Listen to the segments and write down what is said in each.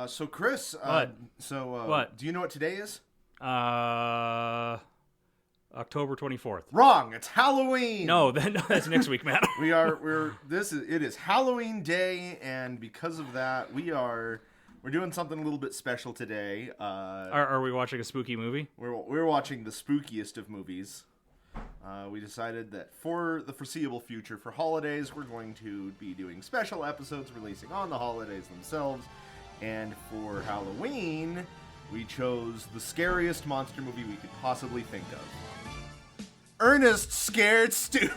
So Chris, What? What? Do you know what today is? October 24th. Wrong. It's Halloween. No, that's next week, Matt. It is Halloween Day, and because of that, we're doing something a little bit special today. Are we watching a spooky movie? We're watching the spookiest of movies. We decided that for the foreseeable future, for holidays, we're going to be doing special episodes releasing on the holidays themselves. And for Halloween, we chose the scariest monster movie we could possibly think of. Ernest Scared Stupid.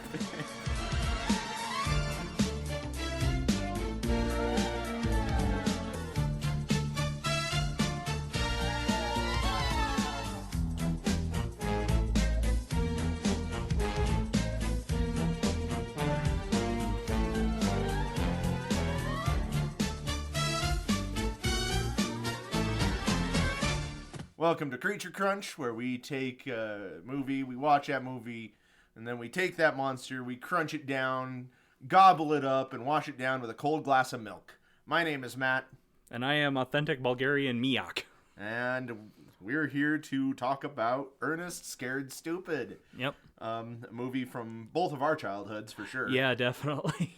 Welcome to Creature Crunch, where we take a movie, we watch that movie, and then we take that monster, we crunch it down, gobble it up, and wash it down with a cold glass of milk. My name is Matt. And I am authentic Bulgarian Miak. And we're here to talk about Ernest Scared Stupid. Yep. A movie from both of our childhoods, for sure. Yeah, definitely.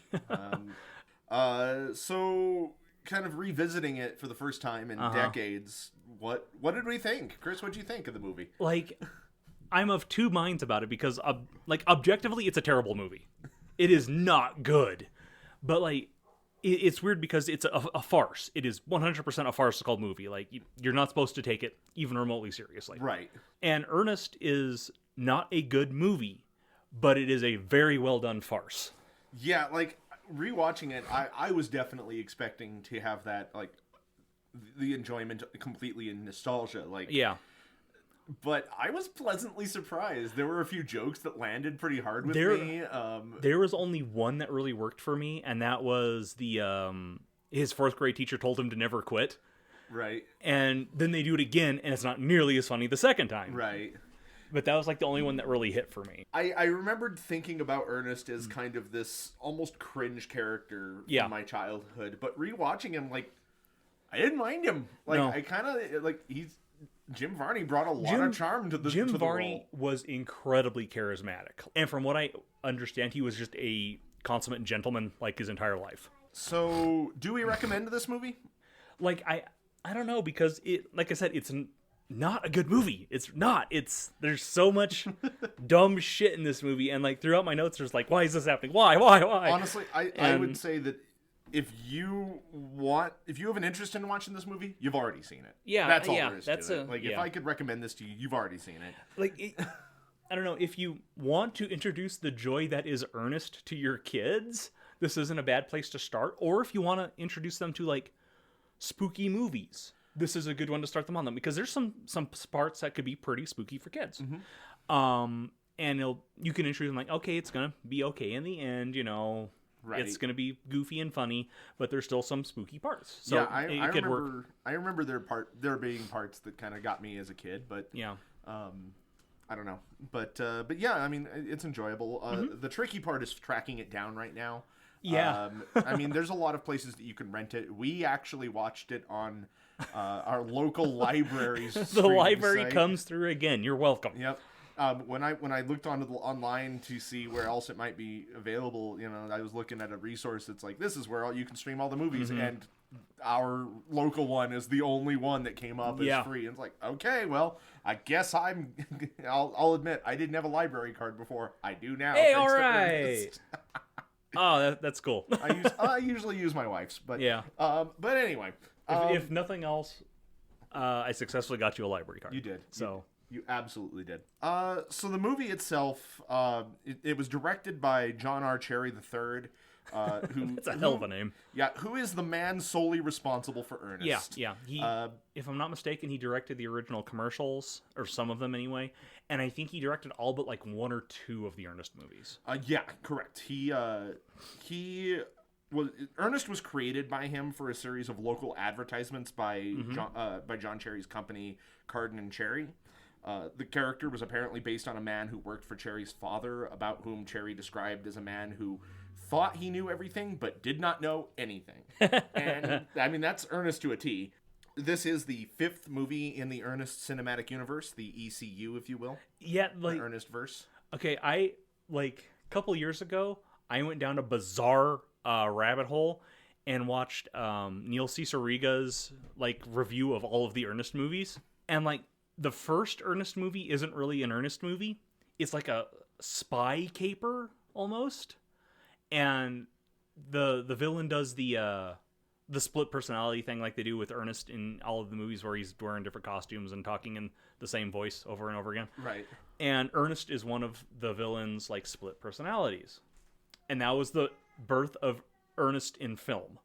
So, kind of revisiting it for the first time in decades, what did we think? Chris, what did you think of the movie? Like, I'm of two minds about it because, objectively, it's a terrible movie. It is not good. But, it's weird because it's a farce. It is 100% a farcical movie. Like, you're not supposed to take it even remotely seriously. Right. And Ernest is not a good movie, but it is a very well done farce. Yeah, rewatching it, I was definitely expecting to have that, the enjoyment completely in nostalgia. Yeah. But I was pleasantly surprised. There were a few jokes that landed pretty hard with me. There was only one that really worked for me, and that was his fourth grade teacher told him to never quit. Right. And then they do it again, and it's not nearly as funny the second time. Right. But that was the only one that really hit for me. I remembered thinking about Ernest as kind of this almost cringe character from my childhood, but rewatching him, I didn't mind him. No. I kind of, Jim Varney brought a lot of charm to the Jim to the Varney role. was incredibly charismatic. And from what I understand, he was just a consummate gentleman, his entire life. So, do we recommend this movie? I don't know, because like I said, it's not a good movie. It's not. There's so much dumb shit in this movie, and throughout my notes, there's why is this happening? Why? Honestly, I would say that if you have an interest in watching this movie, you've already seen it. Yeah, that's all yeah, there is that's to it. yeah. If I could recommend this to you, you've already seen it. I don't know, if you want to introduce the joy that is Ernest to your kids, this isn't a bad place to start. Or if you want to introduce them to spooky movies, this is a good one to start them on, because there's some parts that could be pretty spooky for kids. Mm-hmm. And you can introduce them okay, it's gonna be okay in the end, Right. It's gonna be goofy and funny, but there's still some spooky parts. So yeah, I remember there being parts that kind of got me as a kid, but yeah. I don't know, but yeah, I mean, it's enjoyable. The tricky part is tracking it down right now. Yeah. I mean, there's a lot of places that you can rent it. We actually watched it on our local library's The library site. comes through again. You're welcome. Yep. When I looked online to see where else it might be available, I was looking at a resource that's this is where you can stream all the movies, and our local one is the only one that came up as free. And it's okay, well, I guess I'll admit I didn't have a library card before. I do now. Hey, all right. Oh, that's cool. I usually use my wife's, but yeah. But anyway, if nothing else, I successfully got you a library card. You did. So you absolutely did. So the movie itself, it was directed by John R. Cherry III. That's a hell of a name. Yeah, who is the man solely responsible for Ernest? Yeah. He, if I'm not mistaken, he directed the original commercials, or some of them anyway, and I think he directed all but one or two of the Ernest movies. Yeah, correct. Ernest was created by him for a series of local advertisements by John Cherry's company, Carden and Cherry. The character was apparently based on a man who worked for Cherry's father, about whom Cherry described as a man who thought he knew everything but did not know anything. And I mean, that's Ernest to a T. This is the 5th movie in the Ernest Cinematic Universe, the ECU, if you will. Yeah, like the Ernest verse. okay, I like a couple years ago, I went down a bizarre rabbit hole and watched Neil Cicerega's like review of all of the Ernest movies, and like the first Ernest movie isn't really an Ernest movie; it's like a spy caper almost, and the villain does the split personality thing like they do with Ernest in all of the movies where he's wearing different costumes and talking in the same voice over and over again. Right. And Ernest is one of the villain's like split personalities. And that was the birth of Ernest in film.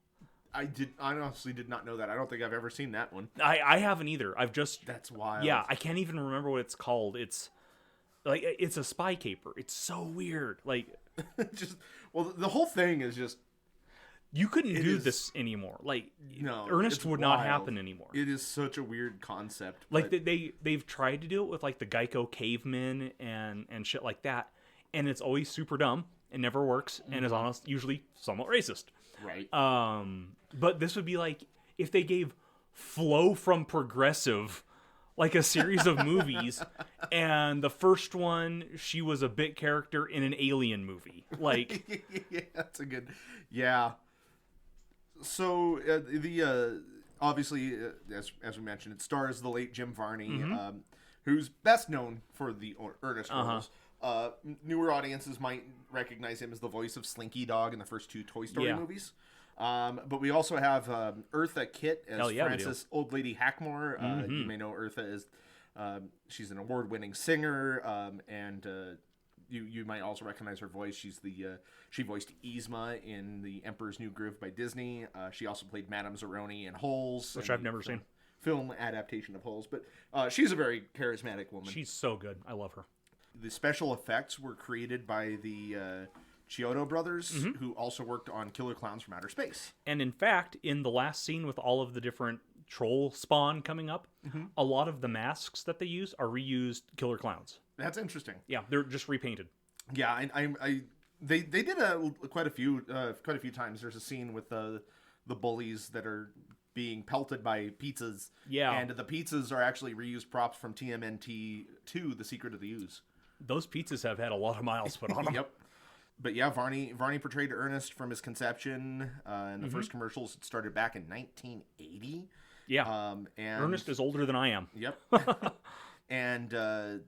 I honestly did not know that. I don't think I've ever seen that one. I haven't either. I've just... That's wild. Yeah, I can't even remember what it's called. It's like, it's a spy caper. It's so weird. Like... just... Well, the whole thing is just... You couldn't do this anymore. Like, no, Ernest would not happen anymore. It is such a weird concept. Like, they've tried to do it with, like, the Geico cavemen and shit like that. And it's always super dumb. It never works. And is honest, usually somewhat racist. Right. But this would be like, if they gave Flo from Progressive, like, a series of movies. And the first one, she was a bit character in an Alien movie. Like... Yeah, that's a good... Yeah. So obviously, as we mentioned, it stars the late Jim Varney, who's best known for the Ernest roles. Newer audiences might recognize him as the voice of Slinky Dog in the first 2 Toy Story movies. But we also have Eartha Kitt as Frances Old Lady Hackmore. You may know Eartha as she's an award-winning singer, and you might also recognize her voice. She's she voiced Yzma in The Emperor's New Groove by Disney. She also played Madame Zeroni in Holes, which I've never seen. Film adaptation of Holes, but she's a very charismatic woman. She's so good. I love her. The special effects were created by the Chiodo brothers, who also worked on Killer Clowns from Outer Space. And in fact, in the last scene with all of the different troll spawn coming up, a lot of the masks that they use are reused Killer Clowns. That's interesting. Yeah, they're just repainted. Yeah, they did quite a few times. There's a scene with the bullies that are being pelted by pizzas. Yeah, and the pizzas are actually reused props from TMNT 2: The Secret of the Ooze. Those pizzas have had a lot of miles put on them. Yep. But yeah, Varney portrayed Ernest from his conception. In the first commercials, it started back in 1980. Yeah. And Ernest is older than I am. Yep. And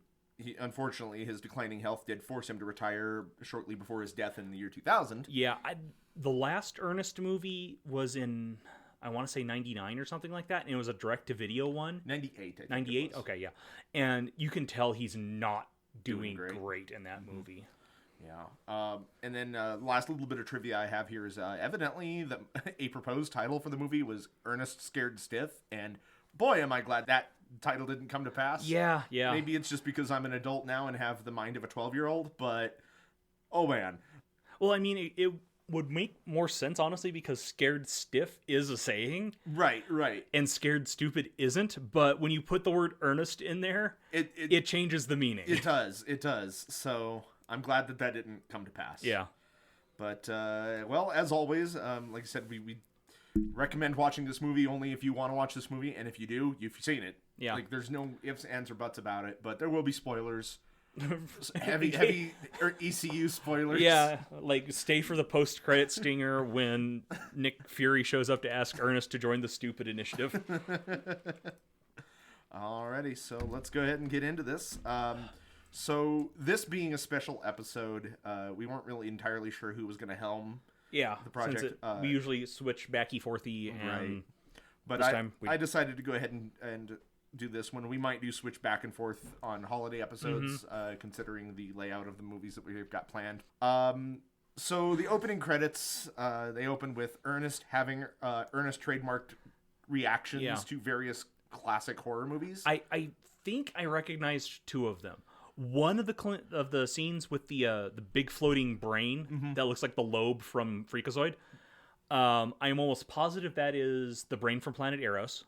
unfortunately, his declining health did force him to retire shortly before his death in the year 2000. Yeah, the last Ernest movie was in, I want to say 99 or something like that, and it was a direct-to-video one. 98, 98? Okay, yeah. And you can tell he's not doing great in that movie. Yeah. And then last little bit of trivia I have here is evidently a proposed title for the movie was Ernest Scared Stiff, and boy, am I glad that title didn't come to pass. Yeah. Maybe it's just because I'm an adult now and have the mind of a 12-year-old, but oh man. Well, I mean, it would make more sense, honestly, because Scared Stiff is a saying. Right. And Scared Stupid isn't, but when you put the word Ernest in there, it changes the meaning. It does. So I'm glad that didn't come to pass. Yeah. But, well, as always, like I said, we recommend watching this movie only if you want to watch this movie, and if you do, you've seen it. Yeah. Like, there's no ifs, ands, or buts about it, but there will be spoilers. heavy ECU spoilers. Yeah, like, stay for the post-credit stinger when Nick Fury shows up to ask Ernest to join the Stupid Initiative. Alrighty, so let's go ahead and get into this. So, this being a special episode, we weren't really entirely sure who was going to helm the project. Since we usually switch backy-forthy, and right. But this time I decided to go ahead and do this one. We might do switch back and forth on holiday episodes, considering the layout of the movies that we've got planned. So the opening credits, they open with Ernest having Ernest trademarked reactions to various classic horror movies. I think I recognized 2 of them. One of the scenes with the big floating brain that looks like the lobe from Freakazoid. I'm almost positive that is the brain from Planet Eros.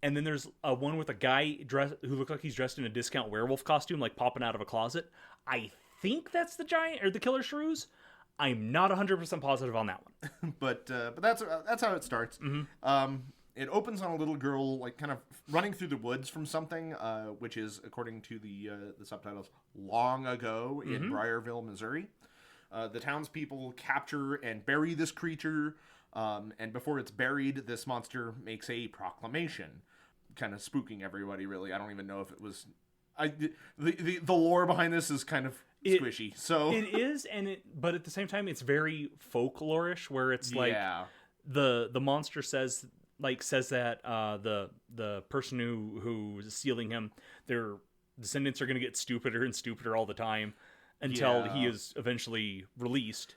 And then there's one with a guy who looks like he's dressed in a discount werewolf costume, like popping out of a closet. I think that's the giant or the killer shrews. I'm not 100% positive on that one. but that's how it starts. it opens on a little girl like kind of running through the woods from something, which is, according to the subtitles, long ago in Briarville, Missouri. The townspeople capture and bury this creature, and before it's buried, this monster makes a proclamation, kind of spooking everybody. Really, I don't even know if it was. The lore behind this is kind of squishy. So it is, but at the same time, it's very folklorish, where it's like the monster says that the person who's stealing him, their descendants are going to get stupider and stupider all the time until he is eventually released.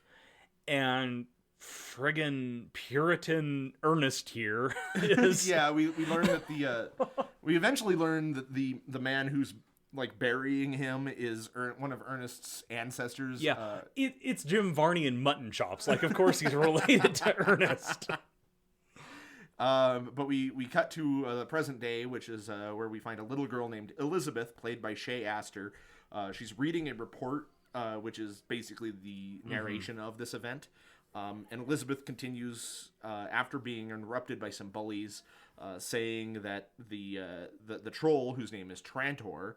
And friggin' Puritan Ernest here is we learn that we eventually learn that the man who's like burying him is one of Ernest's ancestors. It's Jim Varney and mutton chops. Like, of course he's related to Ernest. But we cut to the present day, which is where we find a little girl named Elizabeth, played by Shay Astor. She's reading a report, which is basically the narration of this event. And Elizabeth continues, after being interrupted by some bullies, saying that the troll, whose name is Trantor,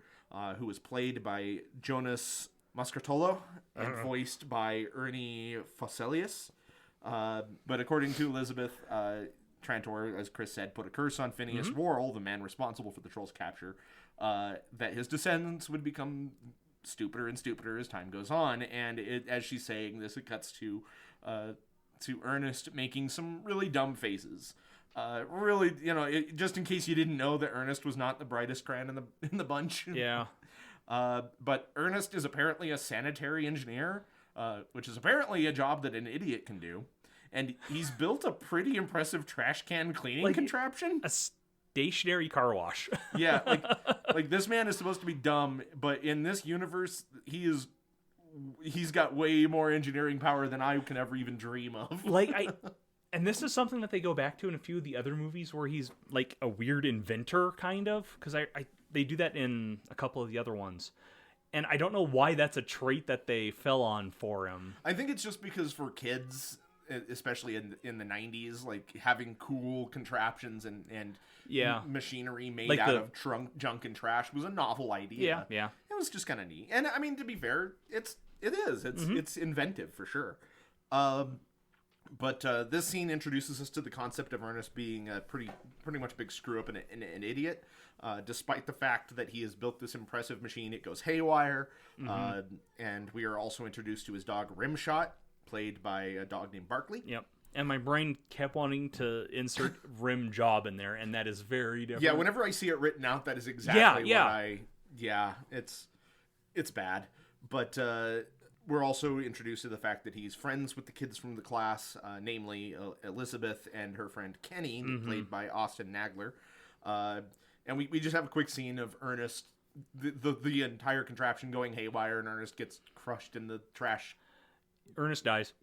who was played by Jonas Muscartolo and voiced by Ernie Foselius. But according to Elizabeth, Trantor, as Chris said, put a curse on Phineas Worrell, the man responsible for the troll's capture, that his descendants would become stupider and stupider as time goes on. And as she's saying this, it cuts to Ernest making some really dumb faces. Really, just in case you didn't know that Ernest was not the brightest crayon in the bunch. Yeah. But Ernest is apparently a sanitary engineer, which is apparently a job that an idiot can do. And he's built a pretty impressive trash can cleaning contraption. A stationary car wash. Yeah, like this man is supposed to be dumb, but in this universe, he's got way more engineering power than I can ever even dream of. And this is something that they go back to in a few of the other movies where he's like a weird inventor, kind of, because they do that in a couple of the other ones. And I don't know why that's a trait that they fell on for him. I think it's just because for kids, especially in the 90s, like having cool contraptions and machinery made out of junk and trash was a novel idea. Yeah. It was just kind of neat. And I mean, to be fair, it's inventive for sure. But this scene introduces us to the concept of Ernest being a pretty much big screw up and an idiot. Despite the fact that he has built this impressive machine, it goes haywire. And we are also introduced to his dog Rimshot, played by a dog named Barkley. Yep. And my brain kept wanting to insert Rim Job in there, and that is very different. Yeah, whenever I see it written out, that is exactly what I... Yeah, it's bad. But we're also introduced to the fact that he's friends with the kids from the class, namely Elizabeth and her friend Kenny, played by Austin Nagler. And we just have a quick scene of Ernest, the entire contraption going haywire, and Ernest gets crushed in the trash. Ernest dies.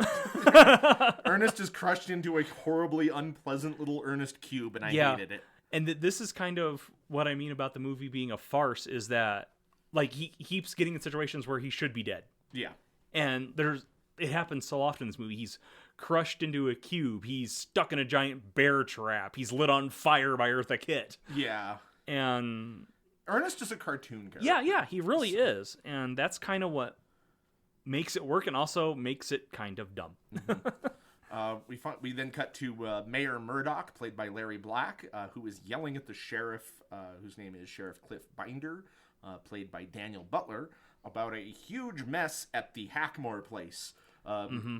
Ernest is crushed into a horribly unpleasant little Ernest cube, and I hated it. And this is kind of what I mean about the movie being a farce, is that like he keeps getting in situations where he should be dead. Yeah. And it happens so often in this movie. He's crushed into a cube. He's stuck in a giant bear trap. He's lit on fire by Eartha Kitt. Yeah. And Ernest is a cartoon character. Yeah, he really is. And that's kind of what makes it work and also makes it kind of dumb. We then cut to Mayor Murdoch, played by Larry Black, who is yelling at the sheriff, whose name is Sheriff Cliff Binder, played by Daniel Butler, about a huge mess at the Hackmore place.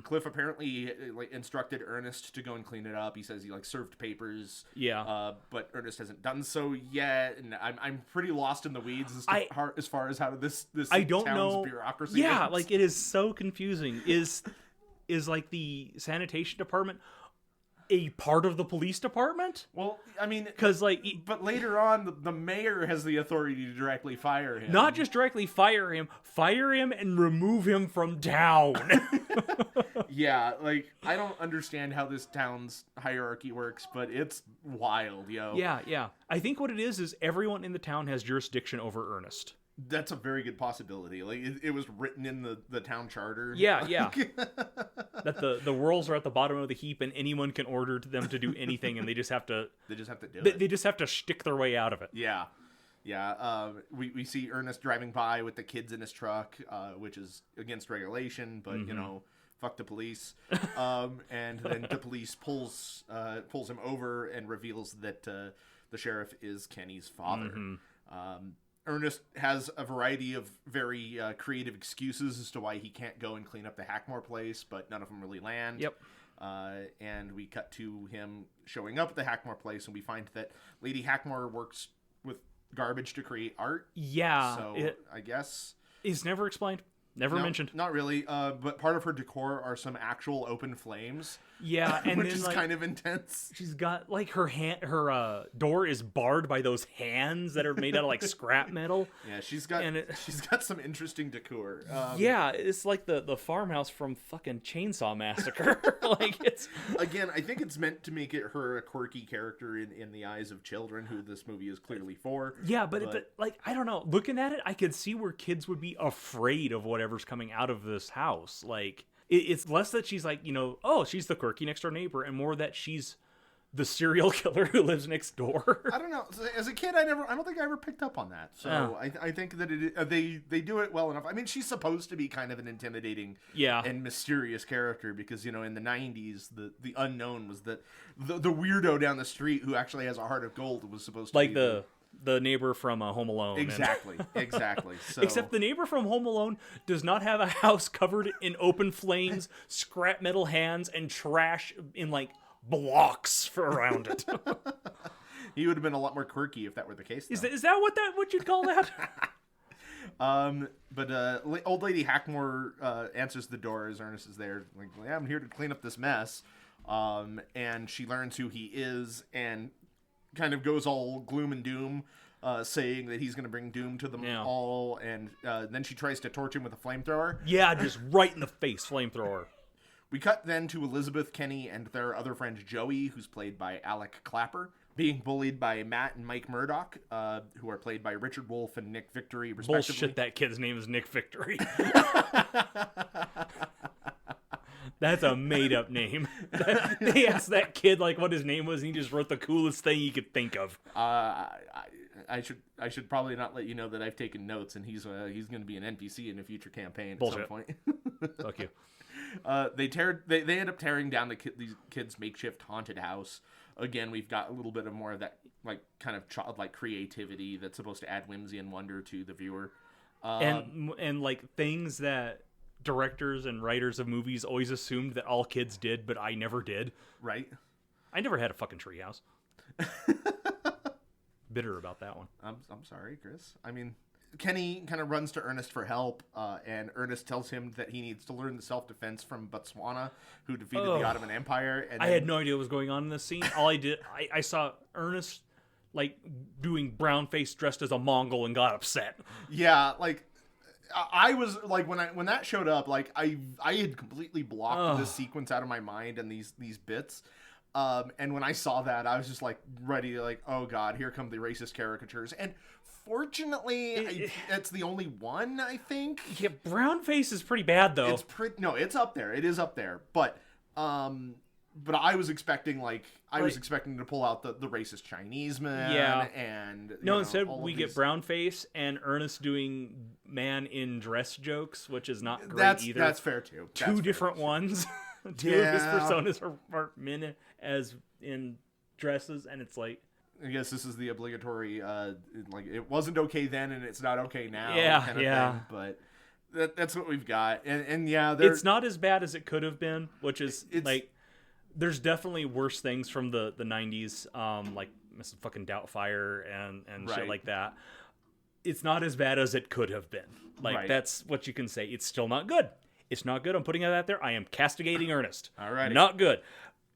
Cliff apparently instructed Ernest to go and clean it up. He says he served papers. Yeah. But Ernest hasn't done so yet, and I'm pretty lost in the weeds as far as how this I don't town's know. bureaucracy. Yeah, works. it is so confusing. Is the sanitation department a part of the police department? Well, I mean, because but later on, the mayor has the authority to directly fire him. Not just directly fire him and remove him from town. Yeah, I don't understand how this town's hierarchy works, but it's wild, yo. Yeah. I think what it is everyone in the town has jurisdiction over Ernest. That's a very good possibility. Like it was written in the town charter. Yeah, yeah. That the whirls are at the bottom of the heap, and anyone can order them to do anything, and they just have to. They just have to do it. They just have to shtick their way out of it. Yeah, yeah. We see Ernest driving by with the kids in his truck, which is against regulation, but you know, fuck the police. And then the police pulls him over and reveals that the sheriff is Kenny's father. Ernest has a variety of very creative excuses as to why he can't go and clean up the Hackmore place, but none of them really land. Yep. And we cut to him showing up at the Hackmore place, and we find that Lady Hackmore works with garbage to create art. Yeah. So I guess it's never explained. Never mentioned. Not really. But part of her decor are some actual open flames. Yeah, and which then, is like, kind of intense. She's got like her door is barred by those hands that are made out of like scrap metal. Yeah, she's got some interesting decor. Yeah, it's like the farmhouse from fucking Chainsaw Massacre. Like it's again, I think it's meant to make her a quirky character in the eyes of children, who this movie is clearly for. Yeah, but like I don't know. Looking at it, I could see where kids would be afraid of whatever's coming out of this house. Like it's less that she's like, you know, oh, she's the quirky next door neighbor, and more that she's the serial killer who lives next door. I don't know. As a kid, I don't think I ever picked up on that. So I think that they do it well enough. I mean, she's supposed to be kind of an intimidating and mysterious character because, you know, in the 90s, the unknown was that the weirdo down the street who actually has a heart of gold was supposed to like be the neighbor from Home Alone. Exactly. So. Except the neighbor from Home Alone does not have a house covered in open flames, scrap metal hands, and trash in like blocks around it. He would have been a lot more quirky if that were the case. Is that what you'd call that? But old lady Hackmore answers the door as Ernest is there. Like, yeah, I'm here to clean up this mess. And she learns who he is and kind of goes all gloom and doom, saying that he's going to bring doom to them all. And then she tries to torch him with a flamethrower. Yeah, just right in the face, flamethrower. We cut then to Elizabeth, Kenny, and their other friend Joey, who's played by Alec Clapper, being bullied by Matt and Mike Murdoch, who are played by Richard Wolff and Nick Victory, respectively. Bullshit, that kid's name is Nick Victory. That's a made-up name. They asked that kid like what his name was, and he just wrote the coolest thing he could think of. I should probably not let you know that I've taken notes, and he's going to be an NPC in a future campaign at some point. Fuck you. They end up tearing down these kids' makeshift haunted house. Again, we've got a little bit of more of that like kind of childlike creativity that's supposed to add whimsy and wonder to the viewer, and like things that directors and writers of movies always assumed that all kids did, but I never did. Right. I never had a fucking treehouse. Bitter about that one. I'm sorry, Chris. I mean, Kenny kind of runs to Ernest for help, and Ernest tells him that he needs to learn the self-defense from Botswana, who defeated the Ottoman Empire. And I had no idea what was going on in this scene. All I did, I saw Ernest like doing brown face dressed as a Mongol and got upset. Yeah, like I was like when that showed up, like I had completely blocked this sequence out of my mind and these bits. And when I saw that, I was just like ready to like, oh god, here come the racist caricatures. And fortunately, it's the only one, I think. Yeah, brown face is pretty bad though. It's up there. It is up there. But I was expecting to pull out the racist Chinese man. Yeah. And instead we get brown face and Ernest doing man in dress jokes, which is not great either. That's fair too. Two different ones. Two of his personas are men as in dresses, and it's like, I guess this is the obligatory like it wasn't okay then and it's not okay now kind of thing. But that's what we've got. And it's not as bad as it could have been, which is like there's definitely worse things from the 90s, like Mrs. fucking Doubtfire and shit like that. It's not as bad as it could have been. Like that's what you can say. It's still not good. It's not good. I'm putting it out there. I am castigating Ernest. All right. Not good.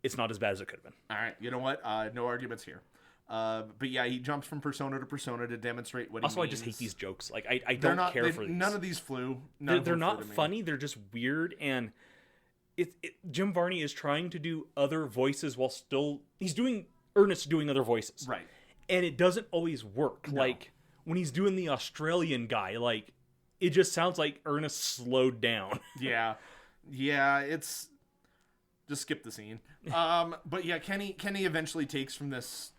It's not as bad as it could have been. All right. You know what? No arguments here. But yeah, he jumps from persona to persona to demonstrate what he means. Also, I just hate these jokes. Like, I don't care for these. None of these flew. They're not funny. They're just weird. And Jim Varney is trying to do other voices while still... He's doing... Ernest doing other voices. Right. And it doesn't always work. No. Like, when he's doing the Australian guy, like, it just sounds like Ernest slowed down. Yeah. It's just skip the scene. But yeah, Kenny eventually takes from this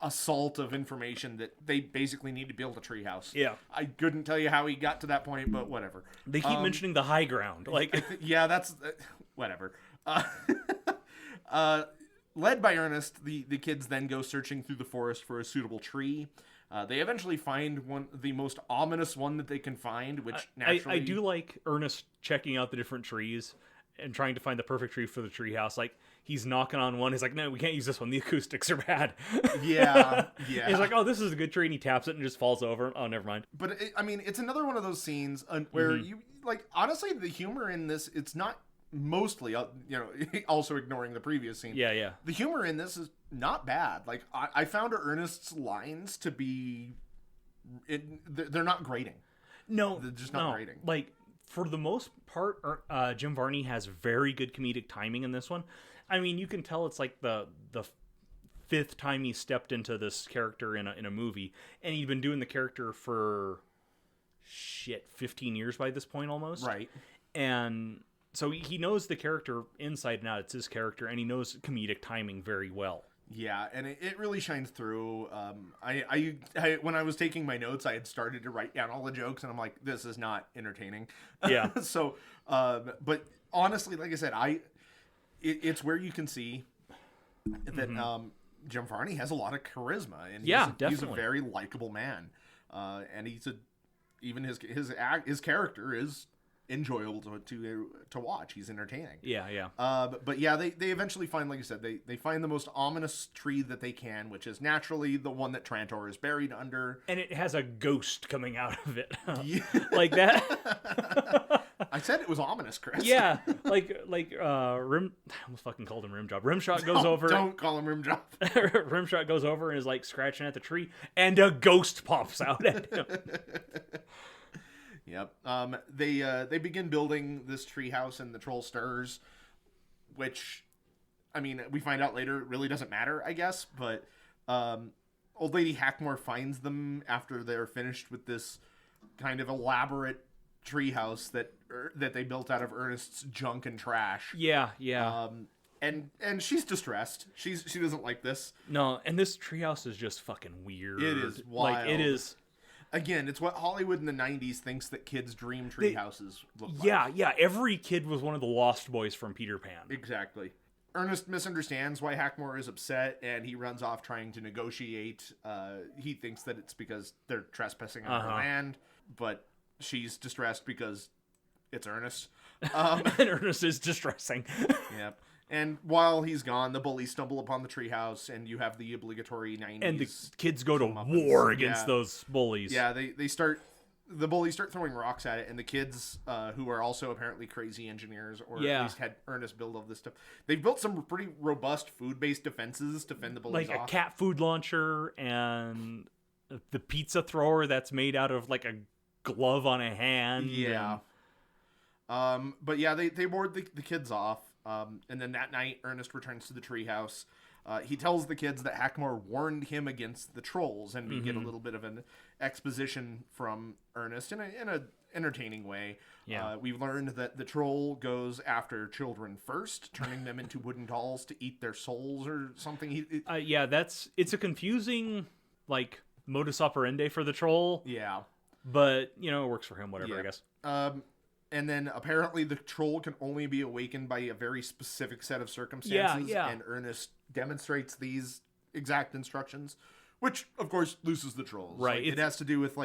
assault of information that they basically need to build a treehouse. Yeah. I couldn't tell you how he got to that point, but whatever. They keep mentioning the high ground. Like, yeah, that's whatever. Led by Ernest, the kids then go searching through the forest for a suitable tree. They eventually find the most ominous one that they can find, which naturally... I do like Ernest checking out the different trees and trying to find the perfect tree for the treehouse. Like, he's knocking on one. He's like, no, we can't use this one. The acoustics are bad. Yeah. He's like, oh, this is a good tree, and he taps it and just falls over. Oh, never mind. But, it's another one of those scenes where you, like, honestly, the humor in this, it's not mostly, also ignoring the previous scene. Yeah. The humor in this is not bad. Like, I found Ernest's lines to be... they're not grating. No. They're just not grating. Like, for the most part, Jim Varney has very good comedic timing in this one. I mean, you can tell it's like the fifth time he stepped into this character in a movie, and he'd been doing the character for 15 years by this point almost. Right. And so he knows the character inside and out. It's his character, and he knows comedic timing very well. Yeah, and it really shines through. I when I was taking my notes, I had started to write down all the jokes, and I'm like, this is not entertaining. Yeah. So, but honestly, like I said, it's where you can see that Jim Varney has a lot of charisma, and he's a very likable man, and even his character is enjoyable to watch. He's entertaining. Yeah. But yeah, they eventually find, like you said, they find the most ominous tree that they can, which is naturally the one that Trantor is buried under. And it has a ghost coming out of it. Yeah. Like that. I said it was ominous, Chris. Yeah. Like I almost fucking called him Rimjob. Rimshot goes over. Don't call him Rimjob. Rimshot goes over and is like scratching at the tree, and a ghost pops out at him. Yep. They begin building this treehouse, and the troll stirs, which, I mean, we find out later it really doesn't matter, I guess. But Old Lady Hackmore finds them after they're finished with this kind of elaborate treehouse that they built out of Ernest's junk and trash. Yeah. And she's distressed. She doesn't like this. No, and this treehouse is just fucking weird. It is wild. Like, it is. Again, it's what Hollywood in the 90s thinks that kids' dream tree houses look like. Yeah. Every kid was one of the Lost Boys from Peter Pan. Exactly. Ernest misunderstands why Hackmore is upset, and he runs off trying to negotiate. He thinks that it's because they're trespassing on her land, but she's distressed because it's Ernest. And Ernest is distressing. Yep. And while he's gone, the bullies stumble upon the treehouse, and you have the obligatory 90s. And the kids go to war against those bullies. Yeah, the bullies start throwing rocks at it, and the kids, who are also apparently crazy engineers, or at least had Ernest build all this stuff, they've built some pretty robust food-based defenses to fend the bullies off. Like a cat food launcher, and the pizza thrower that's made out of like a glove on a hand. Yeah. But yeah, they ward the kids off. And then that night, Ernest returns to the treehouse. He tells the kids that Hackmore warned him against the trolls, and we get a little bit of an exposition from Ernest in an entertaining way. Yeah. We've learned that the troll goes after children first, turning them into wooden dolls to eat their souls or something. It's a confusing, like, modus operandi for the troll. Yeah. But, it works for him, whatever, I guess. And then apparently the troll can only be awakened by a very specific set of circumstances. Yeah. And Ernest demonstrates these exact instructions, which of course loses the trolls. Right. Like, it has to do with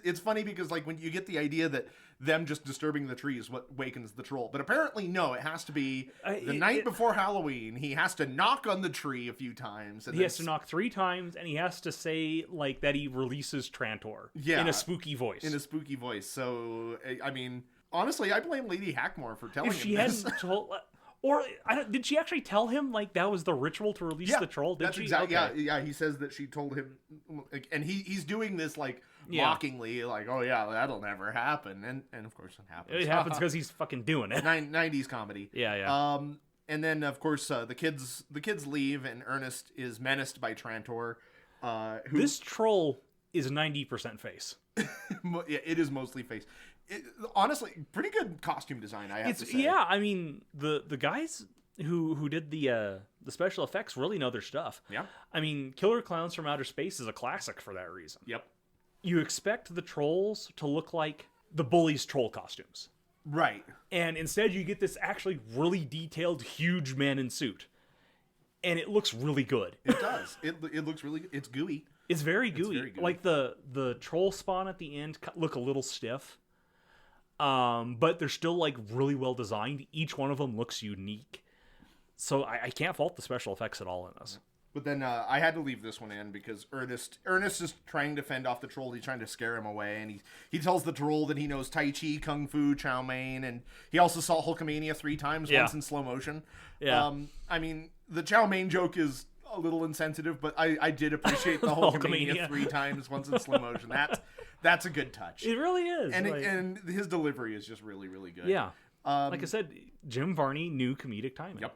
it's funny because like when you get the idea that them just disturbing the tree is what wakens the troll, but apparently no, it has to be the night before Halloween. He has to knock on the tree a few times. And he has to knock 3 times, and he has to say like that he releases Trantor in a spooky voice. So I mean, honestly, I blame Lady Hackmore for telling him if she this. hadn't told. Or did she actually tell him like that was the ritual to release the troll? Did she? Exactly. Okay. Yeah. He says that she told him, and he's doing this like mockingly, like, "Oh yeah, that'll never happen," and of course it happens. It happens because he's fucking doing it. 90s comedy. Yeah. And then, of course, the kids leave, and Ernest is menaced by Trantor. This troll is 90% face. Yeah, it is mostly face. Honestly, pretty good costume design, I have to say. Yeah, I mean, the guys who did the special effects really know their stuff. Yeah. I mean, Killer Clowns from Outer Space is a classic for that reason. Yep. You expect the trolls to look like the Bullies' troll costumes. Right. And instead you get this actually really detailed, huge man in suit. And it looks really good. It does. It looks really good. It's gooey. It's very gooey. Very gooey. Like the troll spawn at the end look a little stiff. But they're still like really well designed. Each one of them looks unique. So I can't fault the special effects at all in this. But then I had to leave this one in because Ernest is trying to fend off the troll. He's trying to scare him away, and he tells the troll that he knows Tai Chi, Kung Fu, Chow Mein, and he also saw Hulkamania 3 times, once in slow motion. Yeah. I mean, the Chow Mein joke is a little insensitive, but I did appreciate the Hulkamania 3 times, once in slow motion. That's a good touch. It really is. And his delivery is just really, really good. Yeah. Like I said, Jim Varney knew comedic timing. Yep.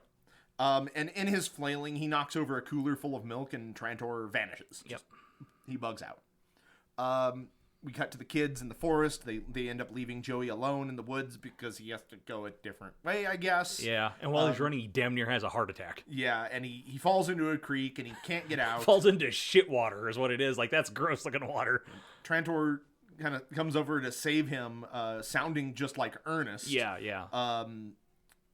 And in his flailing, he knocks over a cooler full of milk, and Trantor vanishes. Yep. He bugs out. We cut to the kids in the forest. They end up leaving Joey alone in the woods because he has to go a different way, I guess. Yeah, and while he's running, he damn near has a heart attack. Yeah, and he falls into a creek, and he can't get out. Falls into shit water is what it is. Like, that's gross looking water. Trantor kind of comes over to save him, sounding just like Ernest. Yeah.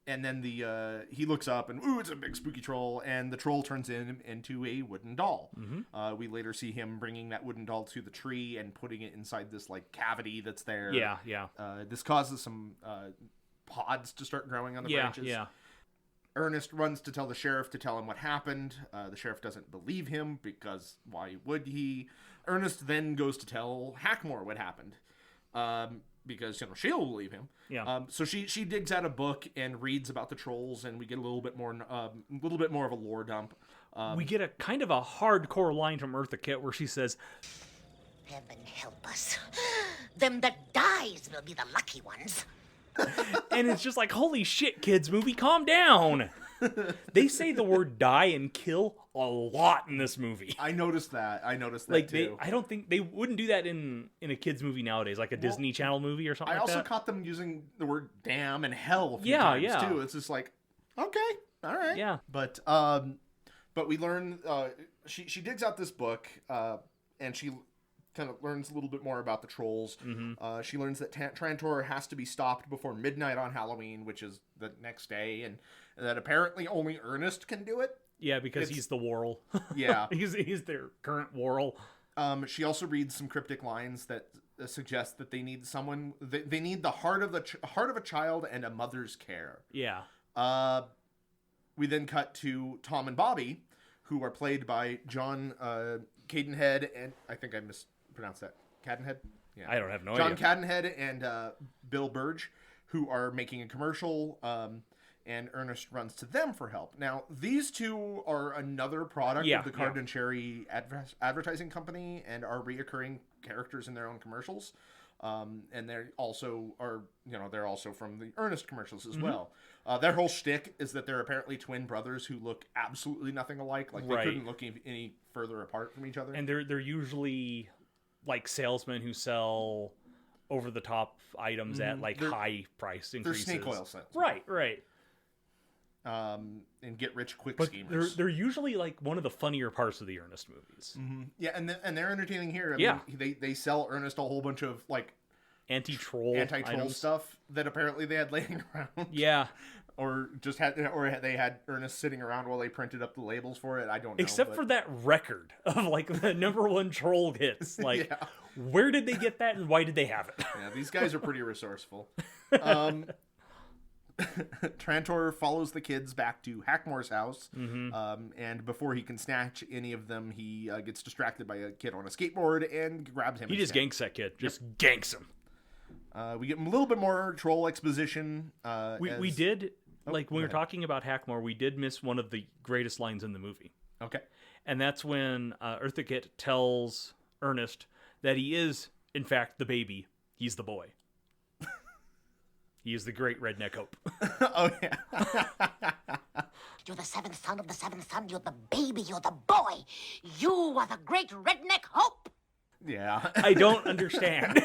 And then he looks up and, ooh, it's a big spooky troll, and the troll turns into a wooden doll. Mm-hmm. We later see him bringing that wooden doll to the tree and putting it inside this like cavity that's there. Yeah. This causes some pods to start growing on the branches. Yeah. Ernest runs to tell the sheriff to tell him what happened. The sheriff doesn't believe him because why would he? Ernest then goes to tell Hackmore what happened. Because she'll believe him. Yeah. So she digs out a book and reads about the trolls, and we get a little bit more of a lore dump. We get a kind of a hardcore line from Eartha Kitt where she says, "Heaven help us. Them that dies will be the lucky ones." and it's just like, holy shit, kids movie, calm down. They say the word die and kill a lot in this movie. I noticed that Like too. I don't think they wouldn't do that in a kids movie nowadays, like a Disney Channel movie or something. I like also that. caught them using the word damn and hell a few times too. It's just like, okay, all right. Yeah. But we learn she digs out this book and she kind of learns a little bit more about the trolls. Mm-hmm. She learns that Trantor has to be stopped before midnight on Halloween, which is the next day, and that apparently only Ernest can do it. Yeah, because he's the Worrell. Yeah. he's their current Worrell. She also reads some cryptic lines that suggest that they need someone. They need the heart of a child and a mother's care. Yeah. We then cut to Tom and Bobby, who are played by John Cadenhead, and I think I mispronounced that. Cadenhead? Yeah. I don't have no John idea. Cadenhead and Bill Burge, who are making a commercial. And Ernest runs to them for help. Now, these two are another product of the Card and Cherry advertising company and are reoccurring characters in their own commercials. And they also are, they're also from the Ernest commercials as well. Their whole shtick is that they're apparently twin brothers who look absolutely nothing alike. Like, they couldn't look any further apart from each other. And they're usually like salesmen who sell over-the-top items at like high price increases. They're snake oil salesmen. Right. And get rich quick But schemers. they're usually like one of the funnier parts of the Ernest movies. Mm-hmm. Yeah, and they're entertaining here. I mean, they sell Ernest a whole bunch of like anti-troll items. stuff that apparently they had laying around. Yeah. Or they had Ernest sitting around while they printed up the labels for it. I don't know. Except for that record of like the #1 troll hits. Like, where did they get that and why did they have it? Yeah, these guys are pretty resourceful. Trantor follows the kids back to Hackmore's house, and before he can snatch any of them, he gets distracted by a kid on a skateboard and grabs him. He just ganks that kid. Just ganks him. We get a little bit more troll exposition. We did, when we were talking about Hackmore, we did miss one of the greatest lines in the movie. Okay. And that's when Eartha Kitt tells Ernest that he is, in fact, the baby. He's the boy. He is the great redneck hope. Oh, yeah. You're the seventh son of the seventh son. You're the baby. You're the boy. You are the great redneck hope. Yeah. I don't understand.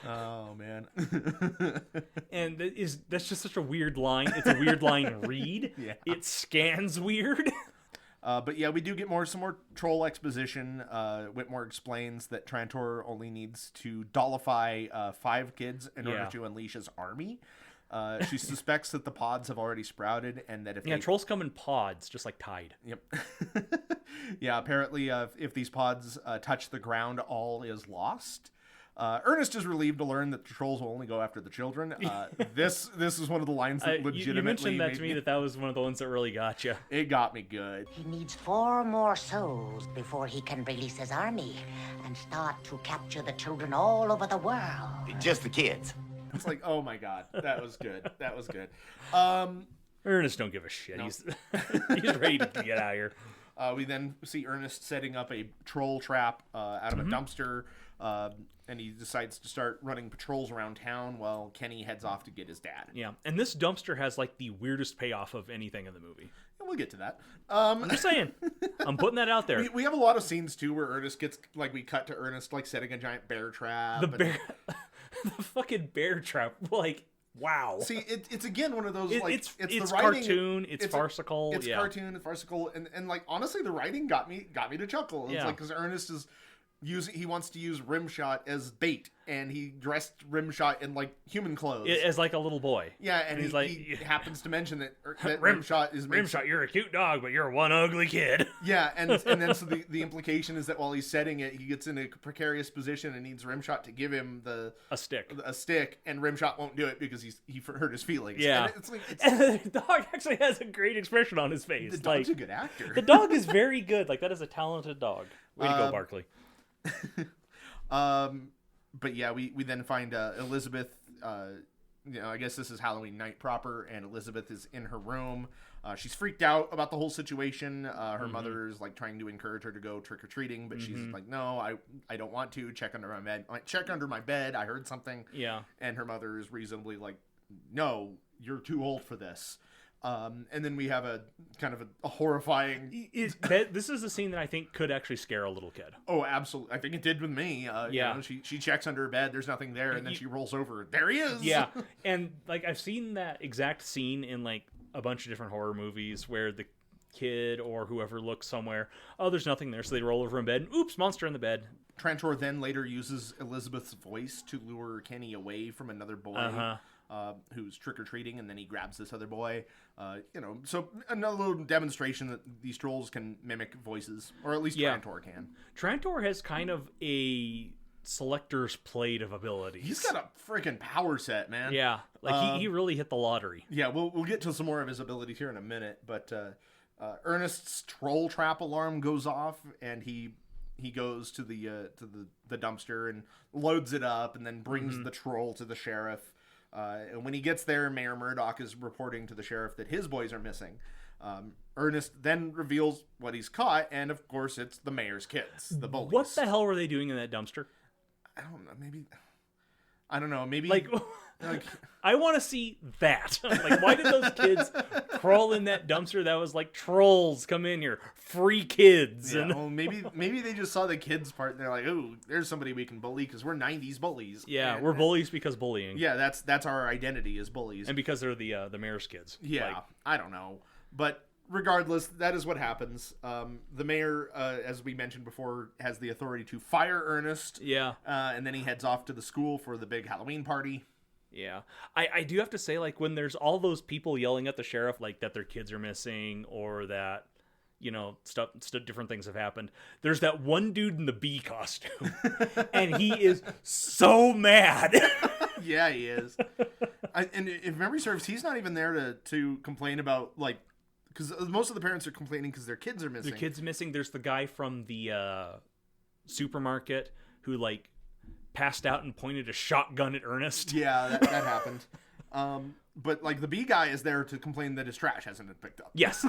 Oh, man. And that's just such a weird line. It's a weird line read. Yeah. It scans weird. But yeah, we do get some more troll exposition. Whitmore explains that Trantor only needs to dollify 5 kids in order to unleash his army. She suspects that the pods have already sprouted, and that if trolls come in pods, just like Tide. Yep. Yeah, apparently if these pods touch the ground, all is lost. Ernest is relieved to learn that the trolls will only go after the children. This is one of the lines that legitimately you mentioned that to me, that was one of the ones that really got you. It got me good. He needs 4 more souls before he can release his army and start to capture the children all over the world. Just the kids. It's like, oh my god, that was good. That was good. Ernest don't give a shit. No. He's ready to get out of here. We then see Ernest setting up a troll trap out of a dumpster, and he decides to start running patrols around town while Kenny heads off to get his dad. Yeah, and this dumpster has like the weirdest payoff of anything in the movie. And we'll get to that. I'm just saying. I'm putting that out there. We have a lot of scenes too where Ernest gets, like, we cut to Ernest like setting a giant bear trap. The fucking bear trap, like, wow. See, it's again one of those, like, it's the writing, cartoon, it's farcical. It's cartoon, it's farcical, and like, honestly, the writing got me to chuckle. It's like, because Ernest is he wants to use Rimshot as bait, and he dressed Rimshot in like human clothes as like a little boy. Yeah, and he's he happens to mention that Rimshot is Rimshot. You're a cute dog, but you're one ugly kid. Yeah, and then so the implication is that while he's setting it, he gets in a precarious position and needs Rimshot to give him a stick, and Rimshot won't do it because he hurt his feelings. Yeah, and it's like, and the dog actually has a great expression on his face. The dog's a good actor. The dog is very good. Like, that is a talented dog. Way to go, Barkley. But yeah, we then find Elizabeth. I guess this is Halloween night proper, and Elizabeth is in her room. She's freaked out about the whole situation. Her mother is like trying to encourage her to go trick or treating, but she's like, "No, I don't want to. Check under my bed. Check under my bed. I heard something." Yeah. And her mother is reasonably like, "No, you're too old for this." And then we have a kind of a horrifying... This is a scene that I think could actually scare a little kid. Oh, absolutely. I think it did with me. She checks under her bed, there's nothing there, and then she rolls over. There he is! Yeah, and like I've seen that exact scene in like a bunch of different horror movies where the kid or whoever looks somewhere, oh, there's nothing there, so they roll over in bed, and oops, monster in the bed. Trantor then later uses Elizabeth's voice to lure Kenny away from another boy. Who's trick-or-treating, and then he grabs this other boy. So another little demonstration that these trolls can mimic voices, or at least Trantor can. Trantor has kind of a selector's plate of abilities. He's got a freaking power set, man. Yeah, like he really hit the lottery. Yeah, we'll get to some more of his abilities here in a minute, but Ernest's troll trap alarm goes off, and he goes to the dumpster and loads it up, and then brings the troll to the sheriff. And when he gets there, Mayor Murdoch is reporting to the sheriff that his boys are missing. Ernest then reveals what he's caught, and of course it's the mayor's kids, the bullies. What the hell were they doing in that dumpster? I don't know. Maybe like I want to see that. Like, why did those kids crawl in that dumpster that was like, trolls, come in here, free kids? Yeah, well, maybe they just saw the kids part and they're like, oh, there's somebody we can bully because we're 90s bullies. Yeah, we're bullies because bullying. Yeah, that's our identity as bullies. And because they're the mayor's kids. Yeah, like, I don't know. But regardless, that is what happens. The mayor, as we mentioned before, has the authority to fire Ernest. Yeah. And then he heads off to the school for the big Halloween party. Yeah. I do have to say, like, when there's all those people yelling at the sheriff, like, that their kids are missing or that, different things have happened, there's that one dude in the bee costume. And he is so mad. Yeah, he is. And if memory serves, he's not even there to complain about, like, because most of the parents are complaining because their kids are missing. Their kids missing. There's the guy from the supermarket who, like, passed out and pointed a shotgun at Ernest. Yeah, that happened. But, like, the bee guy is there to complain that his trash hasn't been picked up. Yes.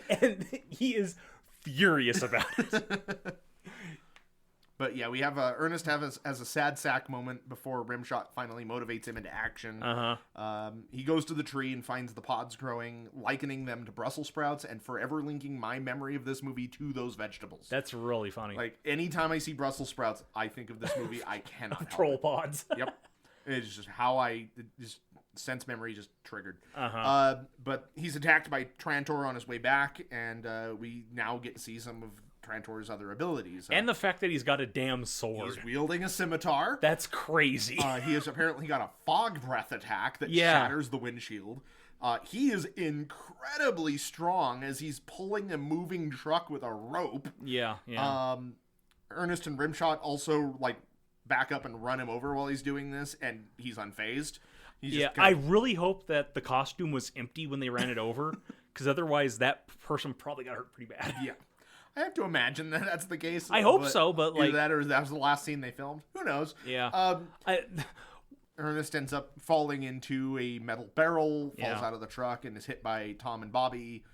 And he is furious about it. But yeah, we have Ernest has a sad sack moment before Rimshot finally motivates him into action. He goes to the tree and finds the pods growing, likening them to Brussels sprouts, and forever linking my memory of this movie to those vegetables. That's really funny. Like, anytime I see Brussels sprouts, I think of this movie. I cannot help Troll it. pods. Yep. It's just how just sense memory just triggered. But he's attacked by Trantor on his way back, and we now get to see some of Trantor's other abilities. And the fact that he's got a damn sword. He's wielding a scimitar. That's crazy. He has apparently got a fog breath attack that shatters the windshield. He is incredibly strong as he's pulling a moving truck with a rope. Yeah. Ernest and Rimshot also like back up and run him over while he's doing this, and he's unfazed. I really hope that the costume was empty when they ran it over, because otherwise that person probably got hurt pretty bad. Yeah. I have to imagine that that's the case. I hope so, but like... Either that or that was the last scene they filmed. Who knows? Yeah. Ernest ends up falling into a metal barrel, falls out of the truck, and is hit by Tom and Bobby.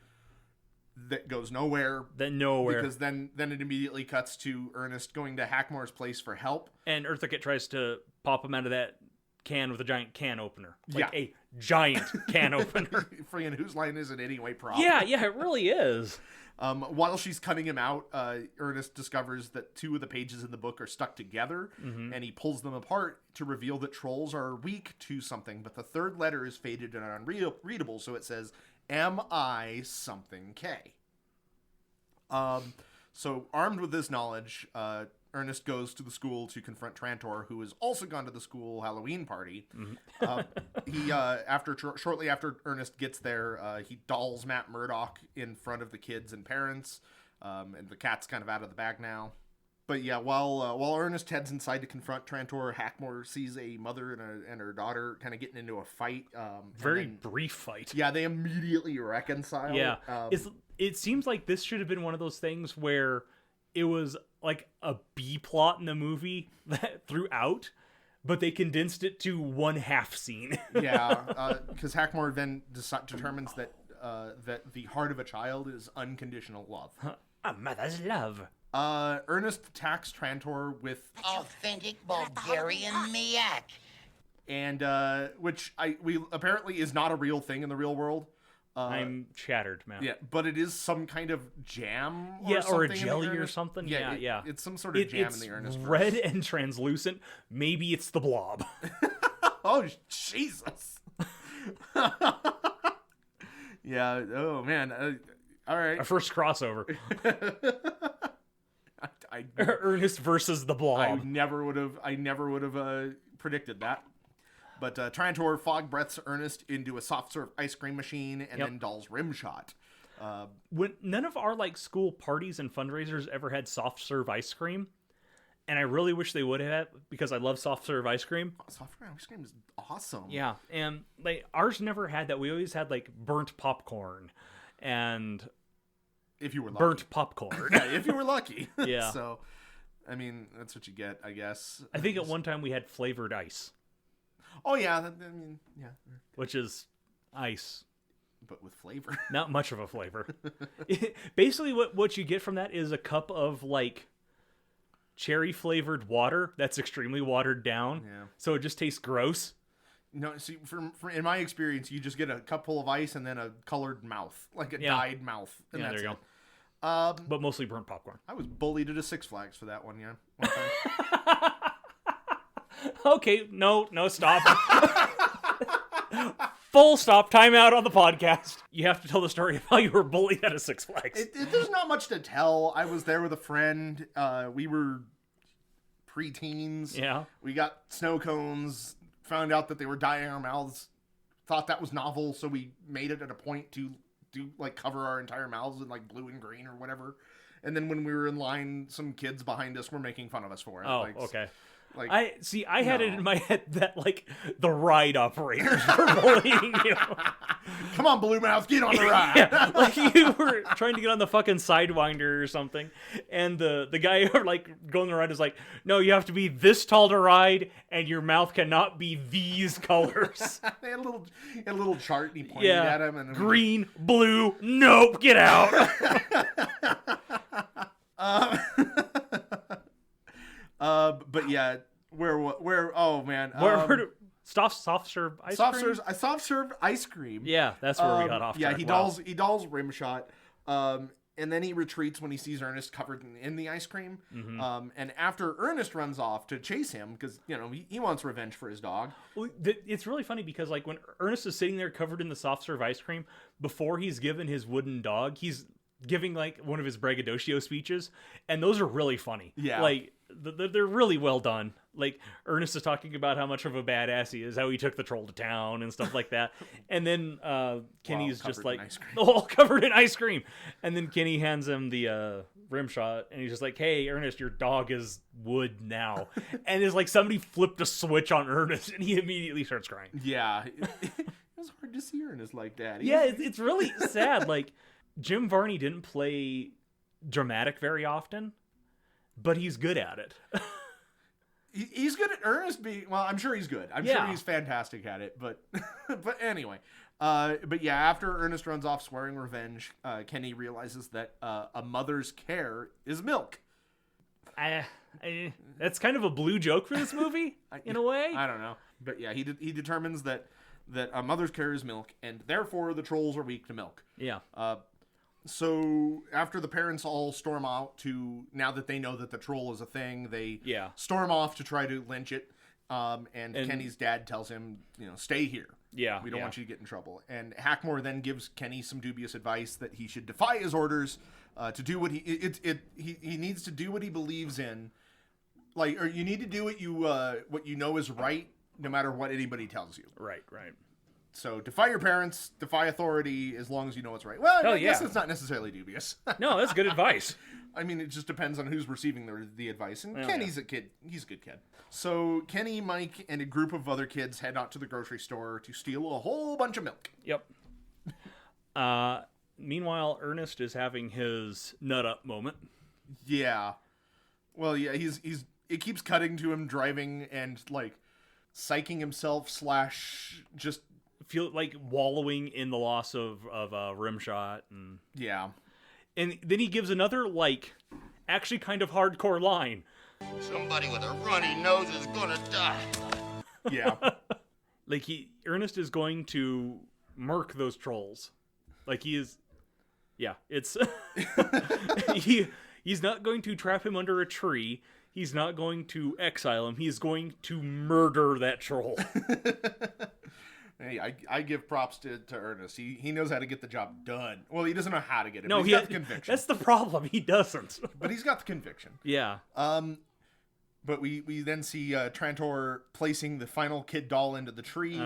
That goes nowhere. Because then it immediately cuts to Ernest going to Hackmore's place for help. And Eartha Kitt tries to pop him out of that can with a giant can opener. Like a giant can opener. Friggin' whose line is it anyway, prop? Yeah, it really is. While she's cutting him out, Ernest discovers that 2 of the pages in the book are stuck together, and he pulls them apart to reveal that trolls are weak to something, but the 3rd letter is faded and unreadable, so it says, M-I something K. So armed with this knowledge, Ernest goes to the school to confront Trantor, who has also gone to the school Halloween party. Shortly after Ernest gets there, he dolls Matt Murdock in front of the kids and parents, and the cat's kind of out of the bag now. But yeah, while Ernest heads inside to confront Trantor, Hackmore sees a mother and her daughter kind of getting into a fight. Very brief fight. Yeah, they immediately reconcile. Yeah, it seems like this should have been one of those things where it was like a B plot in the movie throughout, but they condensed it to one half scene. Yeah, because Hackmore then determines that the heart of a child is unconditional love. A mother's love. Ernest attacks Trantor with authentic Bulgarian miak, and which we apparently is not a real thing in the real world. I'm shattered, man. Yeah, but it is some kind of jam. Or a jelly or something. Yeah. It's some sort of jam in the Ernest verse. Red and translucent. Maybe it's the blob. Oh, Jesus. Yeah. Oh man. All right. Our first crossover. Ernest versus the blob. I never would have predicted that. But Trantor fog breaths Ernest into a soft serve ice cream machine and then dolls Rimshot. When none of our school parties and fundraisers ever had soft serve ice cream, and I really wish they would have, because I love soft serve ice cream. Soft serve ice cream is awesome. Yeah, and ours never had that. We always had burnt popcorn and if you were lucky. Burnt popcorn. Yeah, if you were lucky. Yeah. So, I mean, that's what you get, I guess. I think at one time we had flavored ice. Oh, yeah. Yeah. Which is ice. But with flavor. Not much of a flavor. Basically, what you get from that is a cup of, cherry-flavored water that's extremely watered down. Yeah. So it just tastes gross. No, see, in my experience, you just get a cup full of ice and then a colored mouth. Like a dyed mouth. And that's there you it. go. But mostly burnt popcorn. I was bullied at a Six Flags for that one time. Okay, no, stop. Full stop, time out on the podcast. You have to tell the story of how you were bullied at a Six Flags. There's not much to tell. I was there with a friend. We were preteens. Yeah. We got snow cones, found out that they were dyeing our mouths, thought that was novel, so we made it at a point to cover our entire mouths in blue and green or whatever. And then when we were in line, some kids behind us were making fun of us for it. Oh, okay. I had it in my head that the ride operators were bullying you. Come on, Blue Mouth, get on the ride. Yeah, you were trying to get on the fucking Sidewinder or something, and the guy going the ride is no, you have to be this tall to ride, and your mouth cannot be these colors. They had a little chart, and he pointed at him, and green, blue, nope, get out. But yeah, where? Oh man, Where do soft serve ice cream? Soft serve ice cream. Yeah, that's where we got off. Yeah, track. he Wow. dolls Rimshot. And then he retreats when he sees Ernest covered in the ice cream. And after Ernest runs off to chase him, because, he wants revenge for his dog. Well, it's really funny because, like, when Ernest is sitting there covered in the soft serve ice cream, before he's given his wooden dog, he's giving, like, one of his braggadocio speeches, and those are really funny. Yeah. Like, they're really well done. Like, Ernest is talking about how much of a badass he is, how he took the troll to town and stuff like that. And then Kenny's just like, all covered in ice cream. And then Kenny hands him the rim shot, and he's just like, hey, Ernest, your dog is wood now. And it's like somebody flipped a switch on Ernest, and he immediately starts crying. Yeah. It was hard to see Ernest like that. It's really sad. Like, Jim Varney didn't play dramatic very often, but he's good at it. He's good at Ernest being... Well, I'm sure he's good. I'm sure he's fantastic at it, but but anyway. But yeah, after Ernest runs off swearing revenge, Kenny realizes that a mother's care is milk. That's kind of a blue joke for this movie, in a way. I don't know. But yeah, he determines that a mother's care is milk, and therefore the trolls are weak to milk. Yeah. So after the parents all storm out to, now that they know that the troll is a thing, they storm off to try to lynch it. And Kenny's dad tells him, stay here. Yeah. We don't want you to get in trouble. And Hackmore then gives Kenny some dubious advice that he should defy his orders to do what he needs to do what he believes in. Like, or you need to do what you know is right, no matter what anybody tells you. Right. So defy your parents, defy authority, as long as you know what's right. Well, I guess it's not necessarily dubious. No, that's good advice. I mean, it just depends on who's receiving the advice. And Kenny's a kid. He's a good kid. So Kenny, Mike, and a group of other kids head out to the grocery store to steal a whole bunch of milk. Yep. Meanwhile, Ernest is having his nut up moment. Yeah. Well, yeah, it keeps cutting to him driving and, like, psyching himself / just... feel like wallowing in the loss of Rimshot. And and then he gives another, like, actually kind of hardcore line. Somebody with a runny nose is gonna die. Yeah. Like, Ernest is going to murk those trolls. Like, he is... Yeah, it's... He's not going to trap him under a tree. He's not going to exile him. He's going to murder that troll. Hey, I give props to Ernest. He knows how to get the job done. Well, he doesn't know how to get it, No, but he's got the conviction. That's the problem. He doesn't. But he's got the conviction. Yeah. But we then see Trantor placing the final kid doll into the tree.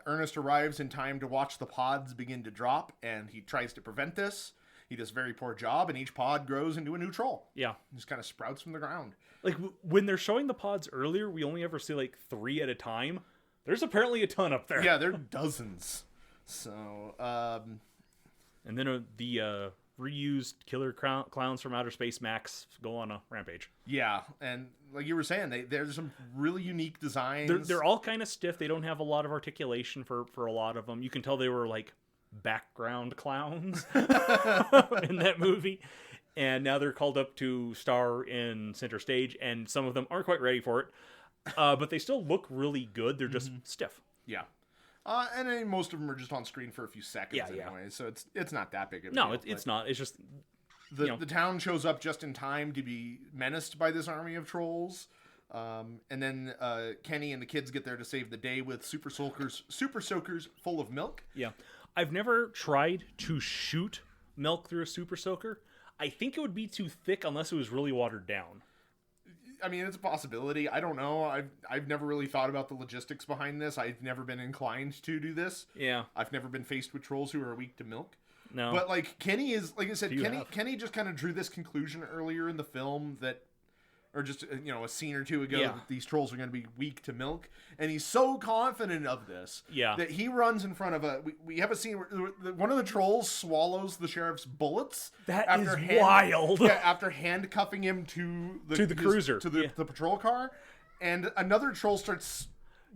Ernest arrives in time to watch the pods begin to drop, and he tries to prevent this. He does a very poor job, and each pod grows into a new troll. Yeah. Just kind of sprouts from the ground. Like, when they're showing the pods earlier, we only ever see, like, 3 at a time. There's apparently a ton up there. Yeah, there are dozens. So, and then the reused killer clowns from outer space Max go on a rampage. Yeah, and like you were saying, there's some really unique designs. They're all kind of stiff. They don't have a lot of articulation for a lot of them. You can tell they were, like, background clowns in that movie. And now they're called up to star in center stage, and some of them aren't quite ready for it. But they still look really good. They're just stiff. Yeah. And then most of them are just on screen for a few seconds anyway, so it's not that big of a deal. No, it's not. It's just... The town shows up just in time to be menaced by this army of trolls. And then Kenny and the kids get there to save the day with super soakers full of milk. Yeah. I've never tried to shoot milk through a super soaker. I think it would be too thick unless it was really watered down. I mean, it's a possibility. I don't know. I've never really thought about the logistics behind this. I've never been inclined to do this. Yeah. I've never been faced with trolls who are weak to milk. No. But, like, Kenny is, like I said, Kenny just kind of drew this conclusion earlier in the film that, or just, a scene or two ago, that these trolls are going to be weak to milk. And he's so confident of this that he runs in front of we have a scene where one of the trolls swallows the sheriff's bullets. That is wild. Yeah, after handcuffing him to the cruiser. To the patrol car. And another troll starts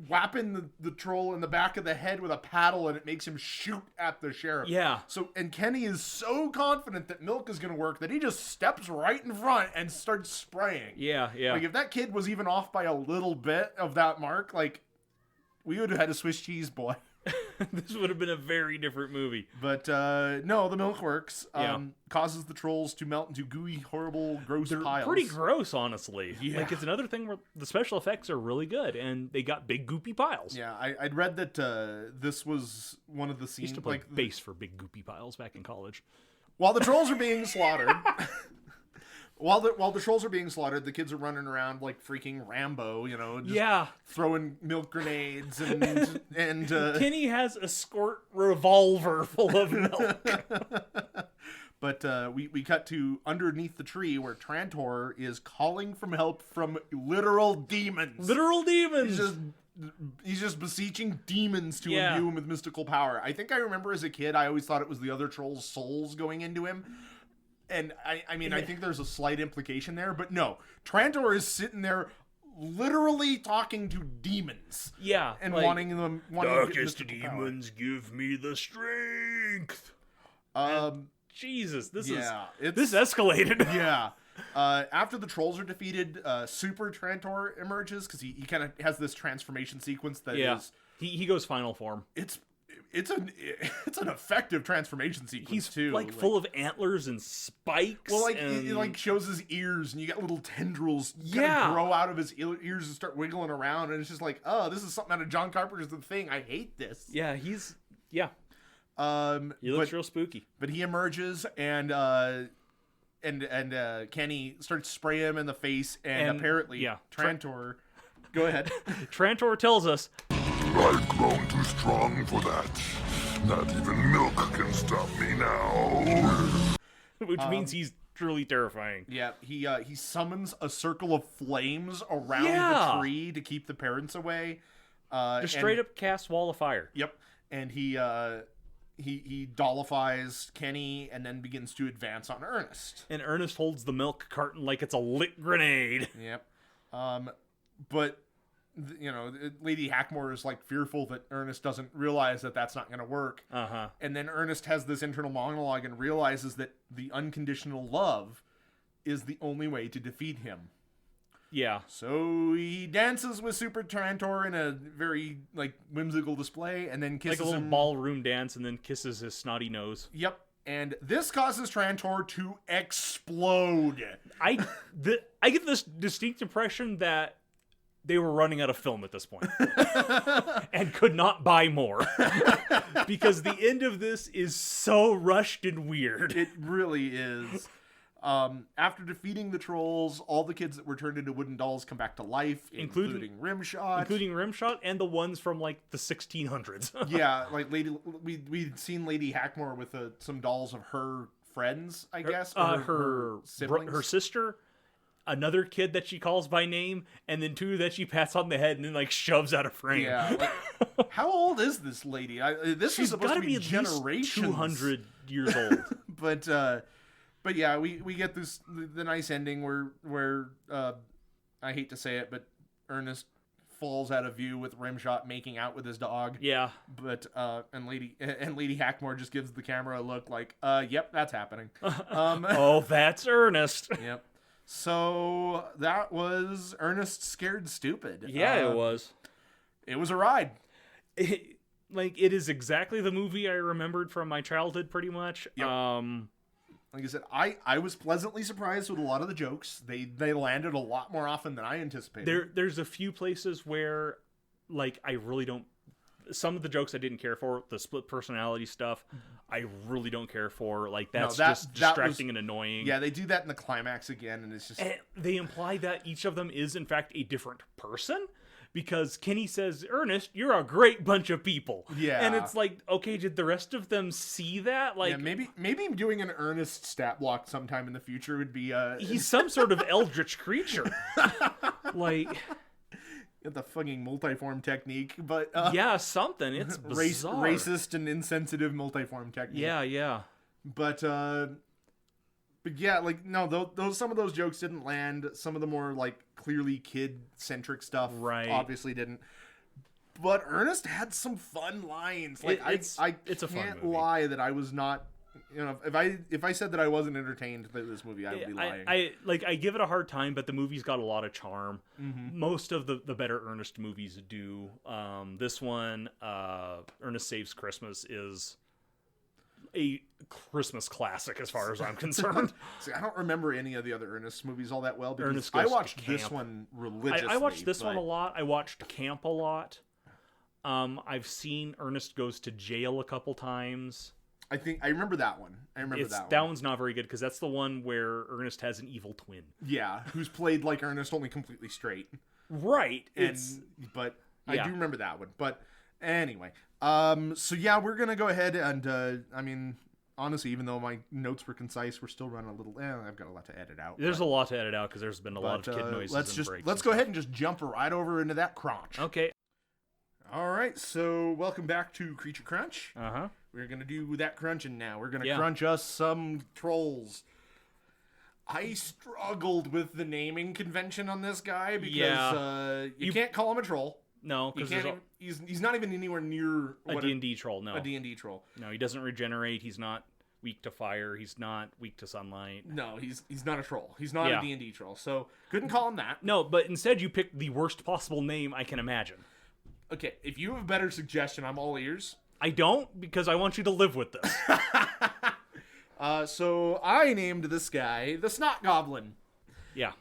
whapping the troll in the back of the head with a paddle, and it makes him shoot at the sheriff. Yeah. So, and Kenny is so confident that milk is going to work that he just steps right in front and starts spraying. Yeah, yeah. Like, if that kid was even off by a little bit of that mark, like, we would have had a Swiss cheese boy. This would have been a very different movie. But, no, the milk works. Yeah. Causes the trolls to melt into gooey, horrible, gross piles. Pretty gross, honestly. Yeah. Like, it's another thing where the special effects are really good, and they got big goopy piles. Yeah, I'd read that this was one of the scenes. Used to play like, bass for big goopy piles back in college. while the trolls are being slaughtered... While the trolls are being slaughtered, the kids are running around like freaking Rambo, just throwing milk grenades and Kenny has a squirt revolver full of milk. But we cut to underneath the tree where Trantor is calling for help from literal demons. Literal demons. He's just beseeching demons to imbue him with mystical power. I think I remember as a kid, I always thought it was the other trolls' souls going into him. And I mean, I think there's a slight implication there, but no. Trantor is sitting there literally talking to demons. Yeah. And like, wanting darkest demons, give me the strength. Jesus, this escalated. Yeah. After the trolls are defeated, Super Trantor emerges because he kind of has this transformation sequence that is... He goes final form. It's an effective transformation sequence. He's too. like full of antlers and spikes. Well, and... it like shows his ears, and you got little tendrils kind of grow out of his ears and start wiggling around, and it's just like, oh, this is something out of John Carpenter's The Thing. I hate this. Yeah, he looks real spooky. But he emerges, and Kenny starts spraying him in the face, and apparently Trantor. Go ahead. Trantor tells us, I've grown too strong for that. Not even milk can stop me now. Which means he's truly terrifying. Yeah, he summons a circle of flames around the tree to keep the parents away. Just straight up cast wall of fire. Yep, and he dollifies Kenny and then begins to advance on Ernest. And Ernest holds the milk carton like it's a lit grenade. Yep, but... Lady Hackmore is like fearful that Ernest doesn't realize that that's not going to work. And then Ernest has this internal monologue and realizes that the unconditional love is the only way to defeat him. Yeah. So he dances with Super Trantor in a very like whimsical display, and then kisses like a little him. Ballroom dance, and then kisses his snotty nose. Yep. And this causes Trantor to explode. I get this distinct impression that they were running out of film at this point and could not buy more because the end of this is so rushed and weird. It really is. After defeating the trolls, all the kids that were turned into wooden dolls come back to life, including Rimshot. Including Rimshot and the ones from like the 1600s. Yeah, like we'd seen Lady Hackmore with some dolls of her friends, I guess. Her siblings. Her sister. Another kid that she calls by name, and then two that she pats on the head and then like shoves out of frame. Yeah. Like, how old is this lady? This is supposed to be generations. 200 years old. But yeah, we get the nice ending where I hate to say it, but Ernest falls out of view with Rimshot making out with his dog. Yeah. But and Lady Hackmore just gives the camera a look like, yep, that's happening. Oh, that's Ernest. Yep. So that was Ernest Scared Stupid. Yeah, it was. It was a ride. It is exactly the movie I remembered from my childhood, pretty much. Yep. Like I said, I was pleasantly surprised with a lot of the jokes. They landed a lot more often than I anticipated. There's a few places where, like, I really don't. Some of the jokes I didn't care for. The split personality stuff, I really don't care for. Like, that's just distracting and annoying. Yeah, they do that in the climax again, and it's just... And they imply that each of them is, in fact, a different person. Because Kenny says, Ernest, you're a great bunch of people. Yeah. And it's like, okay, did the rest of them see that? Like, yeah, maybe doing an Ernest stat block sometime in the future would be... He's some sort of eldritch creature. Like... The fucking multiform technique, but yeah, something. It's bizarre. Racist and insensitive multiform technique. Yeah. But yeah, like no, those some of those jokes didn't land. Some of the more like clearly kid centric stuff, right, obviously didn't. But Ernest had some fun lines. Like It's I a fun can't movie. lie that I was not. If I said that I wasn't entertained by this movie, I would be lying. I give it a hard time, but the movie's got a lot of charm. Mm-hmm. Most of the better Ernest movies do. This one, Ernest Saves Christmas, is a Christmas classic as far as I'm concerned. See, I don't remember any of the other Ernest movies all that well because Ernest I Goes to watched this Camp. one religiously. I watched this but- one a lot. I watched Camp a lot. I've seen Ernest Goes to Jail a couple times. I think I remember that one. That one's not very good because that's the one where Ernest has an evil twin. Yeah, who's played like Ernest, only completely straight. Right. But Yeah. I do remember that one. But anyway, so yeah, we're gonna go ahead and I mean, honestly, even though my notes were concise, we're still running a little. I've got a lot to edit out. There's a lot to edit out because there's been a lot of kid noises. Let's and let's go ahead and just jump right over into that crunch. Okay. All right, so welcome back to Creature Crunch. Uh-huh. We're gonna do that crunching now. We're gonna Yeah. crunch us some trolls. I struggled with the naming convention on this guy because you can't call him a troll. No, You because can't. He's not even anywhere near a D&D troll. No. a D&D troll. No, he doesn't regenerate. He's not weak to fire. He's not weak to sunlight. No, he's not a troll. He's not Yeah. a D&D troll. So couldn't call him that. No, but instead you picked the worst possible name I can imagine. Okay, if you have a better suggestion, I'm all ears. I don't, because I want you to live with this. So I named this guy the Snot Goblin. Yeah.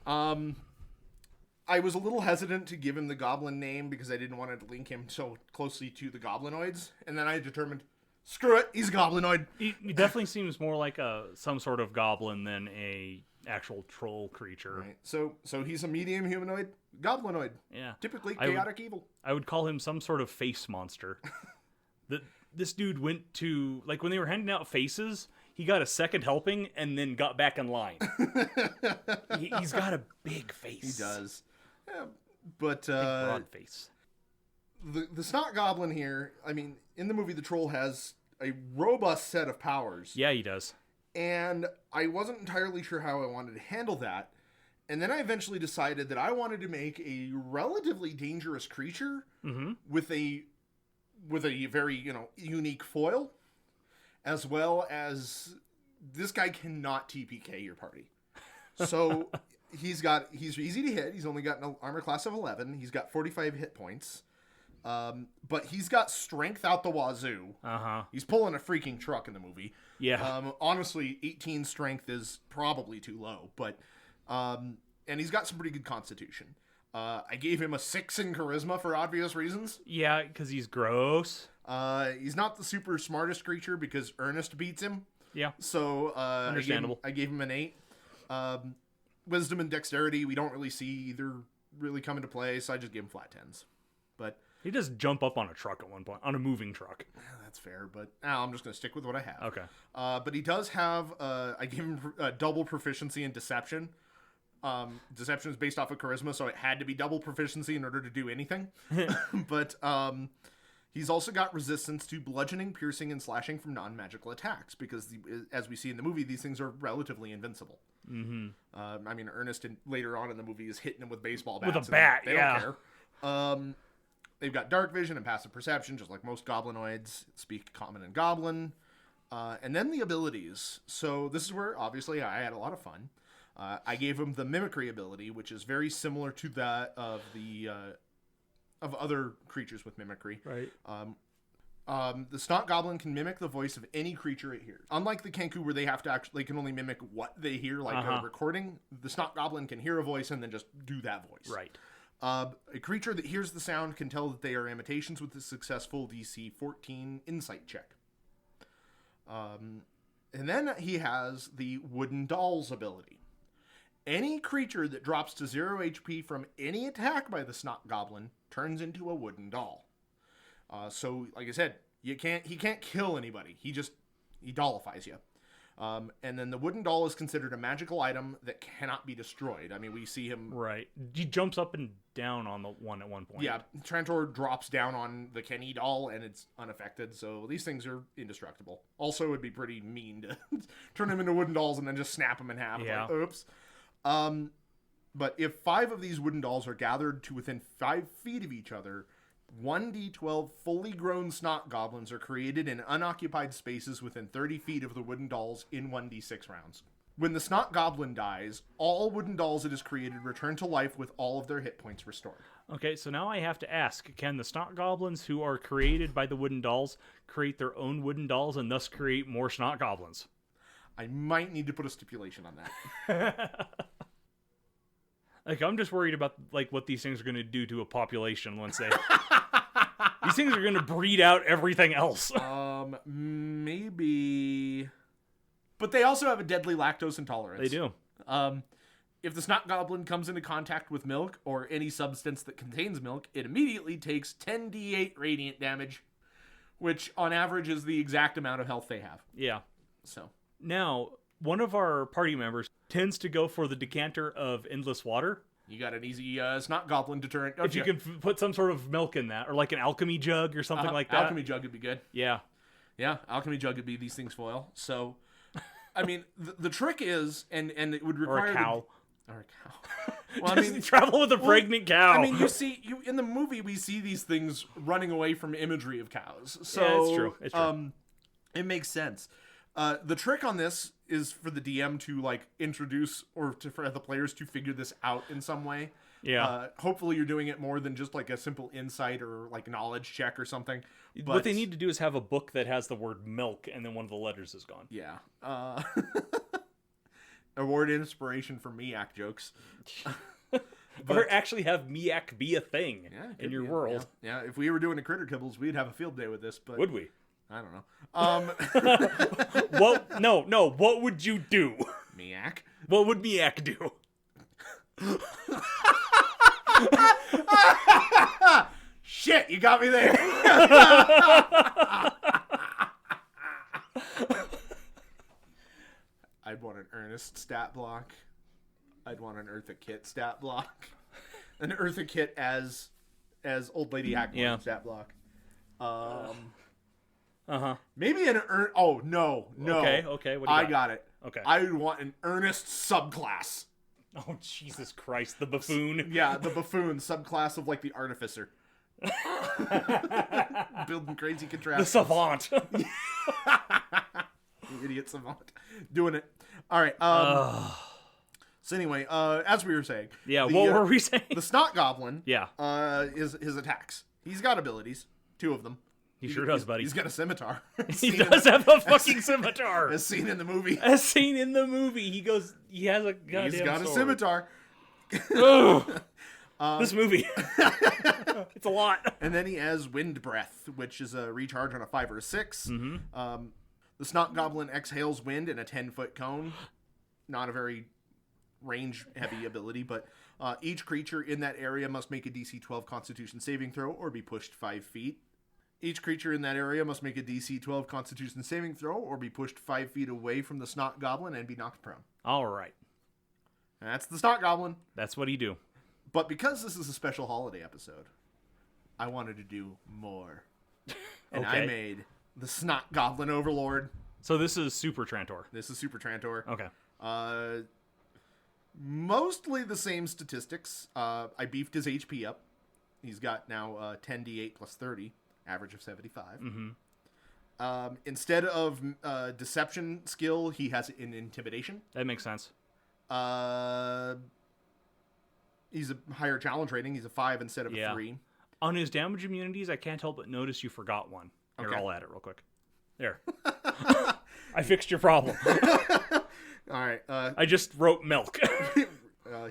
I was a little hesitant to give him the goblin name because I didn't want to link him so closely to the goblinoids. And then I determined, screw it, he's a goblinoid. He definitely seems more like some sort of goblin than a actual troll creature. Right. So he's a medium humanoid goblinoid. Yeah. Typically I would- chaotic evil. I would call him some sort of face monster. This dude went to, like, when they were handing out faces, he got a second helping and then got back in line. He's got a big face. He does. Yeah, but Big broad face. the Snot Goblin here, I mean, in the movie, the troll has a robust set of powers. Yeah, he does. And I wasn't entirely sure how I wanted to handle that. And then I eventually decided that I wanted to make a relatively dangerous creature with a very, unique foil, as well as this guy cannot TPK your party. So he's easy to hit. He's only got an armor class of 11. He's got 45 hit points. But he's got strength out the wazoo. Uh-huh. He's pulling a freaking truck in the movie. Yeah. Honestly, 18 strength is probably too low, but and he's got some pretty good constitution. I gave him a 6 in charisma for obvious reasons. Yeah, because he's gross. He's not the super smartest creature because Ernest beats him. Yeah. So Understandable. I gave him an 8. Wisdom and dexterity, we don't really see either really come into play, so I just gave him flat 10s. But He does jump up on a truck at one point, on a moving truck. that's fair, but I'm just going to stick with what I have. Okay. But he does have, I gave him double proficiency in deception. Deception is based off of charisma, so it had to be double proficiency in order to do anything. But he's also got resistance to bludgeoning, piercing, and slashing from non-magical attacks, because as we see in the movie, these things are relatively invincible. Mm-hmm. I mean, Ernest later on in the movie is hitting him with baseball bats. With a bat, They yeah. don't care. They've got dark vision and passive perception, just like most goblinoids. Speak common and goblin. And then the abilities. So this is where, obviously, I had a lot of fun. I gave him the mimicry ability, which is very similar to that of of other creatures with mimicry. Right. The Snot Goblin can mimic the voice of any creature it hears. Unlike the Kenku, where they have to they can only mimic what they hear, like a recording. The Snot Goblin can hear a voice and then just do that voice. Right. A creature that hears the sound can tell that they are imitations with a successful DC 14 insight check. And then he has the Wooden Dolls ability. Any creature that drops to 0 HP from any attack by the Snot Goblin turns into a wooden doll. So, like I said, he can't kill anybody. He dollifies you. And then the wooden doll is considered a magical item that cannot be destroyed. I mean, we see him... Right. He jumps up and down on the one at one point. Yeah, Trantor drops down on the Kenny doll and it's unaffected, so these things are indestructible. Also, it would be pretty mean to turn them into wooden dolls and then just snap them in half. Yeah. Like, oops. But if 5 of these wooden dolls are gathered to within 5 feet of each other, 1d12 fully grown snot goblins are created in unoccupied spaces within 30 feet of the wooden dolls in 1d6 rounds. When the snot goblin dies, all wooden dolls it has created return to life with all of their hit points restored. Okay, so now I have to ask, can the snot goblins who are created by the wooden dolls create their own wooden dolls and thus create more snot goblins? I might need to put a stipulation on that. Like, I'm just worried about, like, what these things are going to do to a population once they... These things are going to breed out everything else. Maybe... But they also have a deadly lactose intolerance. They do. If the snot goblin comes into contact with milk or any substance that contains milk, it immediately takes 10d8 radiant damage, which on average is the exact amount of health they have. Yeah. So Now, one of our party members tends to go for the decanter of endless water. you got an easy snot goblin deterrent. If you can put some sort of milk in that, or like an alchemy jug or something like that. Alchemy jug would be good. Yeah. Yeah, alchemy jug would be these things foil. So, I mean, the trick is, and it would require Or a cow. Or a cow. Well, I Just mean, travel with a pregnant cow. I mean, you in the movie we see these things running away from imagery of cows. So Yeah, it's true. It's true. It makes sense. The trick on this is for the DM to like introduce or for the players to figure this out in some way. Yeah. Hopefully you're doing it more than just like a simple insight or like knowledge check or something. But, What they need to do is have a book that has the word milk and then one of the letters is gone. Yeah. Award inspiration for Miak jokes. Or actually have Miak be a thing Yeah, it in could your be. world. Yeah, if we were doing a Critter Kibbles, we'd have a field day with this. But Would we? I don't know. What? No. What would you do? Miak. What would Miak do? Shit, you got me there. I'd want an Ernest stat block. I'd want an Eartha Kitt stat block. An Eartha Kitt as Old Lady Hackmore stat block. Maybe an Oh no. Okay. What do you got? got it. Okay. I would want an Ernest subclass. Oh, Jesus Christ, the buffoon. Yeah, the buffoon subclass of like the artificer. Building crazy The contraptions. savant. You idiot savant. Doing it. All right. So anyway, as we were saying. Yeah, what were we saying? The Snot Goblin. Yeah. Is his attacks. He's got abilities. 2 of them. He sure does, buddy. He's got a scimitar. He does have a fucking scimitar. As seen in the movie. As seen in the movie, he has a goddamn He's got a sword. scimitar. Ugh. This movie. It's a lot. And then he has Wind Breath, which is a recharge on a 5 or a 6. Mm-hmm. The Snot Goblin exhales wind in a 10-foot cone. Not a very range-heavy ability, but each creature in that area must make a DC 12 Constitution saving throw or be pushed 5 feet. Each creature in that area must make a DC 12 Constitution saving throw or be pushed 5 feet away from the Snot Goblin and be knocked prone. All right. And that's the Snot Goblin. That's what he do. But because this is a special holiday episode, I wanted to do more. And I Okay. made the Snot Goblin Overlord. So this is Super Trantor. This is Super Trantor. Okay. Mostly the same statistics. I beefed his HP up. He's got now 10d8 plus 30, average of 75. Mm-hmm. Instead of deception skill, he has an intimidation. That makes sense. He's a higher challenge rating. He's a 5 instead of a 3. On his damage immunities, I can't help but notice you forgot one. Here, Okay. I'll add it real quick. There. I fixed your problem. All right. I just wrote milk.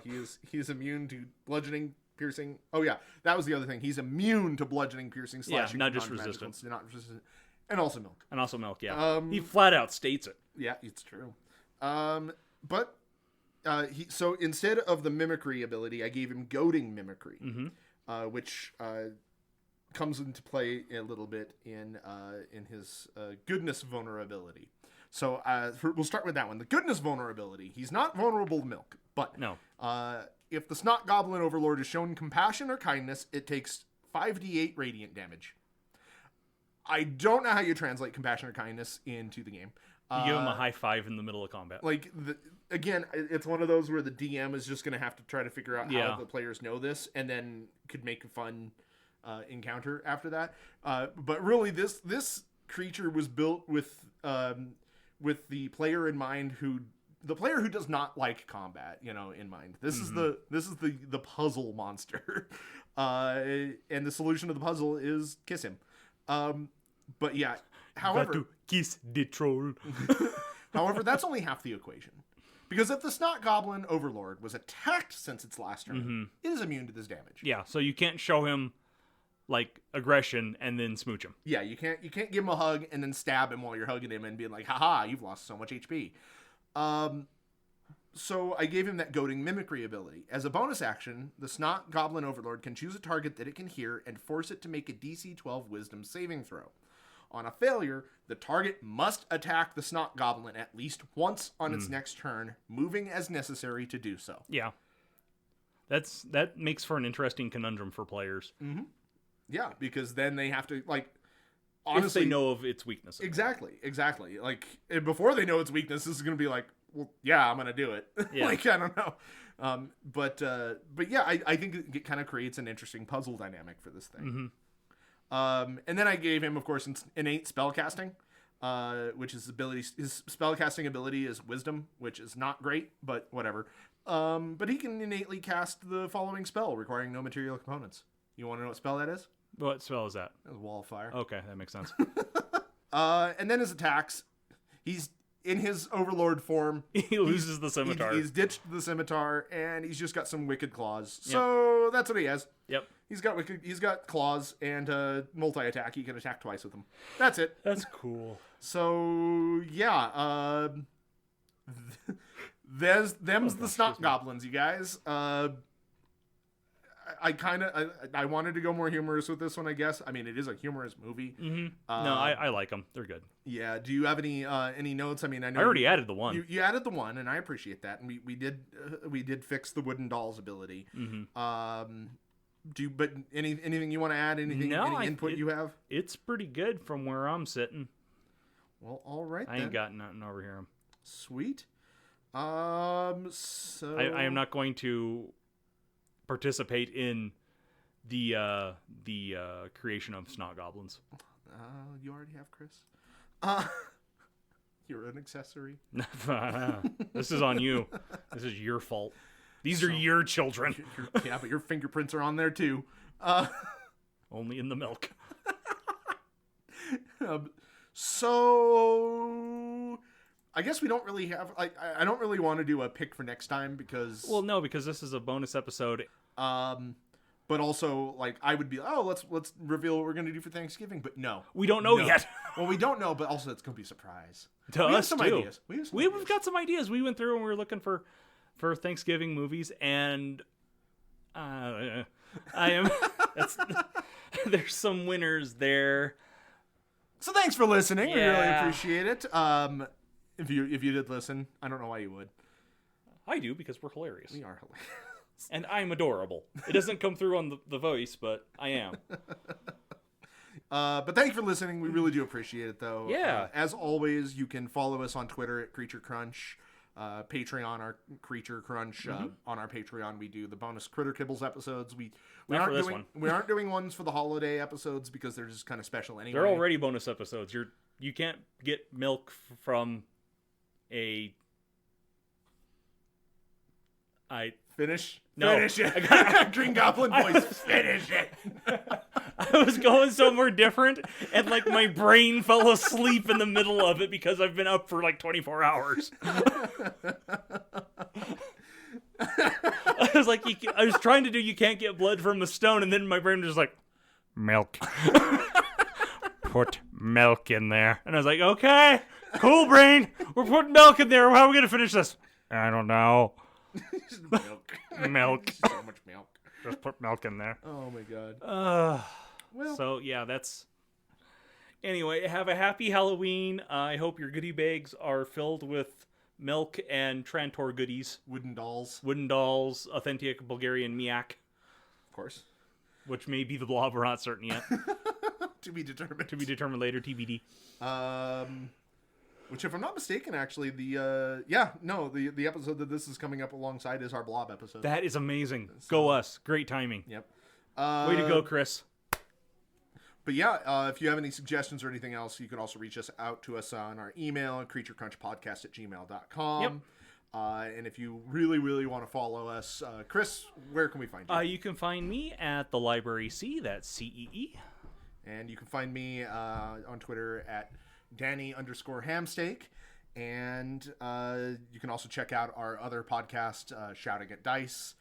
He is immune to bludgeoning, piercing. Oh yeah, that was the other thing. He's immune to bludgeoning, piercing, slashing. not just non-magical, resistant. Not resistant, and also milk. And also milk, yeah. He flat out states it. Yeah, it's true. But so instead of the mimicry ability, I gave him goading mimicry, which comes into play a little bit in his goodness vulnerability. So we'll start with that one. The goodness vulnerability. He's not vulnerable to milk, but No. If the Snot Goblin Overlord is shown compassion or kindness, it takes 5d8 radiant damage. I don't know how you translate compassion or kindness into the game. You give him a high five in the middle of combat. Like, again, it's one of those where the DM is just going to have to try to figure out how the players know this, and then could make a fun encounter after that. But really, this creature was built with the player in mind, the player who does not like combat, in mind. This is the puzzle monster, and the solution to the puzzle is kiss him. But yeah, however, got to kiss the troll. however, that's only half the equation. Because if the Snot Goblin Overlord was attacked since its last turn, it is immune to this damage. Yeah, so you can't show him like aggression and then smooch him. Yeah, you can't give him a hug and then stab him while you're hugging him and being like, haha, you've lost so much HP. So I gave him that goading mimicry ability. As a bonus action, the Snot Goblin Overlord can choose a target that it can hear and force it to make a DC 12 Wisdom saving throw. On a failure, the target must attack the Snot Goblin at least once on its next turn, moving as necessary to do so. Yeah. That makes for an interesting conundrum for players. Mm-hmm. Yeah, because then they have to, honestly... If they know of its weaknesses. Exactly. Before they know its weakness, this is going to be like, well, yeah, I'm going to do it. Yeah. I don't know. But yeah, I think it kind of creates an interesting puzzle dynamic for this thing. Mm-hmm. And then I gave him, of course, innate spellcasting, which his spellcasting ability is Wisdom, which is not great, but whatever. But he can innately cast the following spell, requiring no material components. You want to know what spell that is? What spell is that? That's Wall of Fire. Okay, that makes sense. And then his attacks, he's in his Overlord form. He loses the scimitar. He's ditched the scimitar, and he's just got some wicked claws. So that's what he has. Yep. He's got claws and multi-attack. He can attack twice with them. That's it. That's cool. So yeah, them's the Snot Goblins, you guys. I wanted to go more humorous with this one, I guess. I mean, it is a humorous movie. Mm-hmm. No, I like them. They're good. Yeah. Do you have any notes? I mean, I know I already added the one. You added the one, and I appreciate that. And we did fix the wooden dolls ability. Mm-hmm. But anything you want to add? Any input you have? It's pretty good from where I'm sitting. Well, all right. I ain't got nothing over here. Sweet. So I am not going to participate in the creation of Snot Goblins. You already have, Chris. You're an accessory. This is on you. This is your fault. These are your children. Yeah, but your fingerprints are on there too. Only in the milk. So I guess we don't really have. I don't really want to do a pick for next time because. Well, no, because this is a bonus episode. But also, I would be, let's reveal what we're going to do for Thanksgiving. But no. We don't know yet. Well, we don't know, but also it's going to be a surprise. To us, some too. Ideas. We've got some ideas. We went through and we were looking for Thanksgiving movies, and there's some winners there. So thanks for listening. Yeah. We really appreciate it. If you did listen, I don't know why you would. I do, because we're hilarious. We are hilarious. And I'm adorable. It doesn't come through on the voice, but I am. But thank you for listening. We really do appreciate it, though. Yeah. As always, you can follow us on Twitter at Creature Crunch, Patreon, our Creature Crunch. On our Patreon, we do the bonus Critter Kibbles episodes. We aren't doing ones for the holiday episodes because they're just kind of special anyway. They're already bonus episodes. You can't get milk from a. Finish it. I got Green Goblin voice. Finish it. I was going somewhere different, and my brain fell asleep in the middle of it because I've been up for 24 hours. I was I was trying to do you can't get blood from a stone, and then my brain was just milk. Put milk in there. And I was like, okay, cool brain. We're putting milk in there. How are we going to finish this? I don't know. Milk. So much milk. Just put milk in there. Oh my god. Well. So yeah, that's. Anyway, have a happy Halloween. I hope your goodie bags are filled with milk and Trantor goodies. Wooden dolls, authentic Bulgarian miak. of course. Which may be the blob. We're not certain yet. To be determined. To be determined later. TBD. Which, if I'm not mistaken, actually, the episode that this is coming up alongside is our blob episode. That is amazing. Go us. Great timing. Yep. Way to go, Chris. But yeah, if you have any suggestions or anything else, you can also reach us out to us on our email, creaturecrunchpodcast@gmail.com. Yep. And if you really, really want to follow us, Chris, where can we find you? You can find me at the Library C, that's CEE. And you can find me on Twitter at Danny_Hamsteak. And you can also check out our other podcast, Shouting at Dice.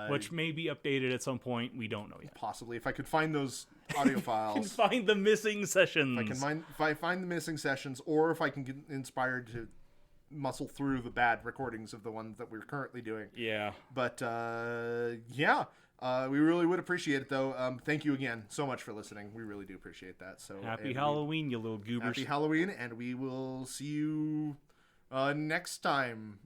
Which may be updated at some point. We don't know yet. Possibly. If I could find those audio files. Find the missing sessions. If I find the missing sessions, or if I can get inspired to muscle through the bad recordings of the ones that we're currently doing. Yeah. But, yeah. We really would appreciate it, though. Thank you again so much for listening. We really do appreciate that. So Happy Halloween, you little goobers. Happy Halloween, and we will see you next time.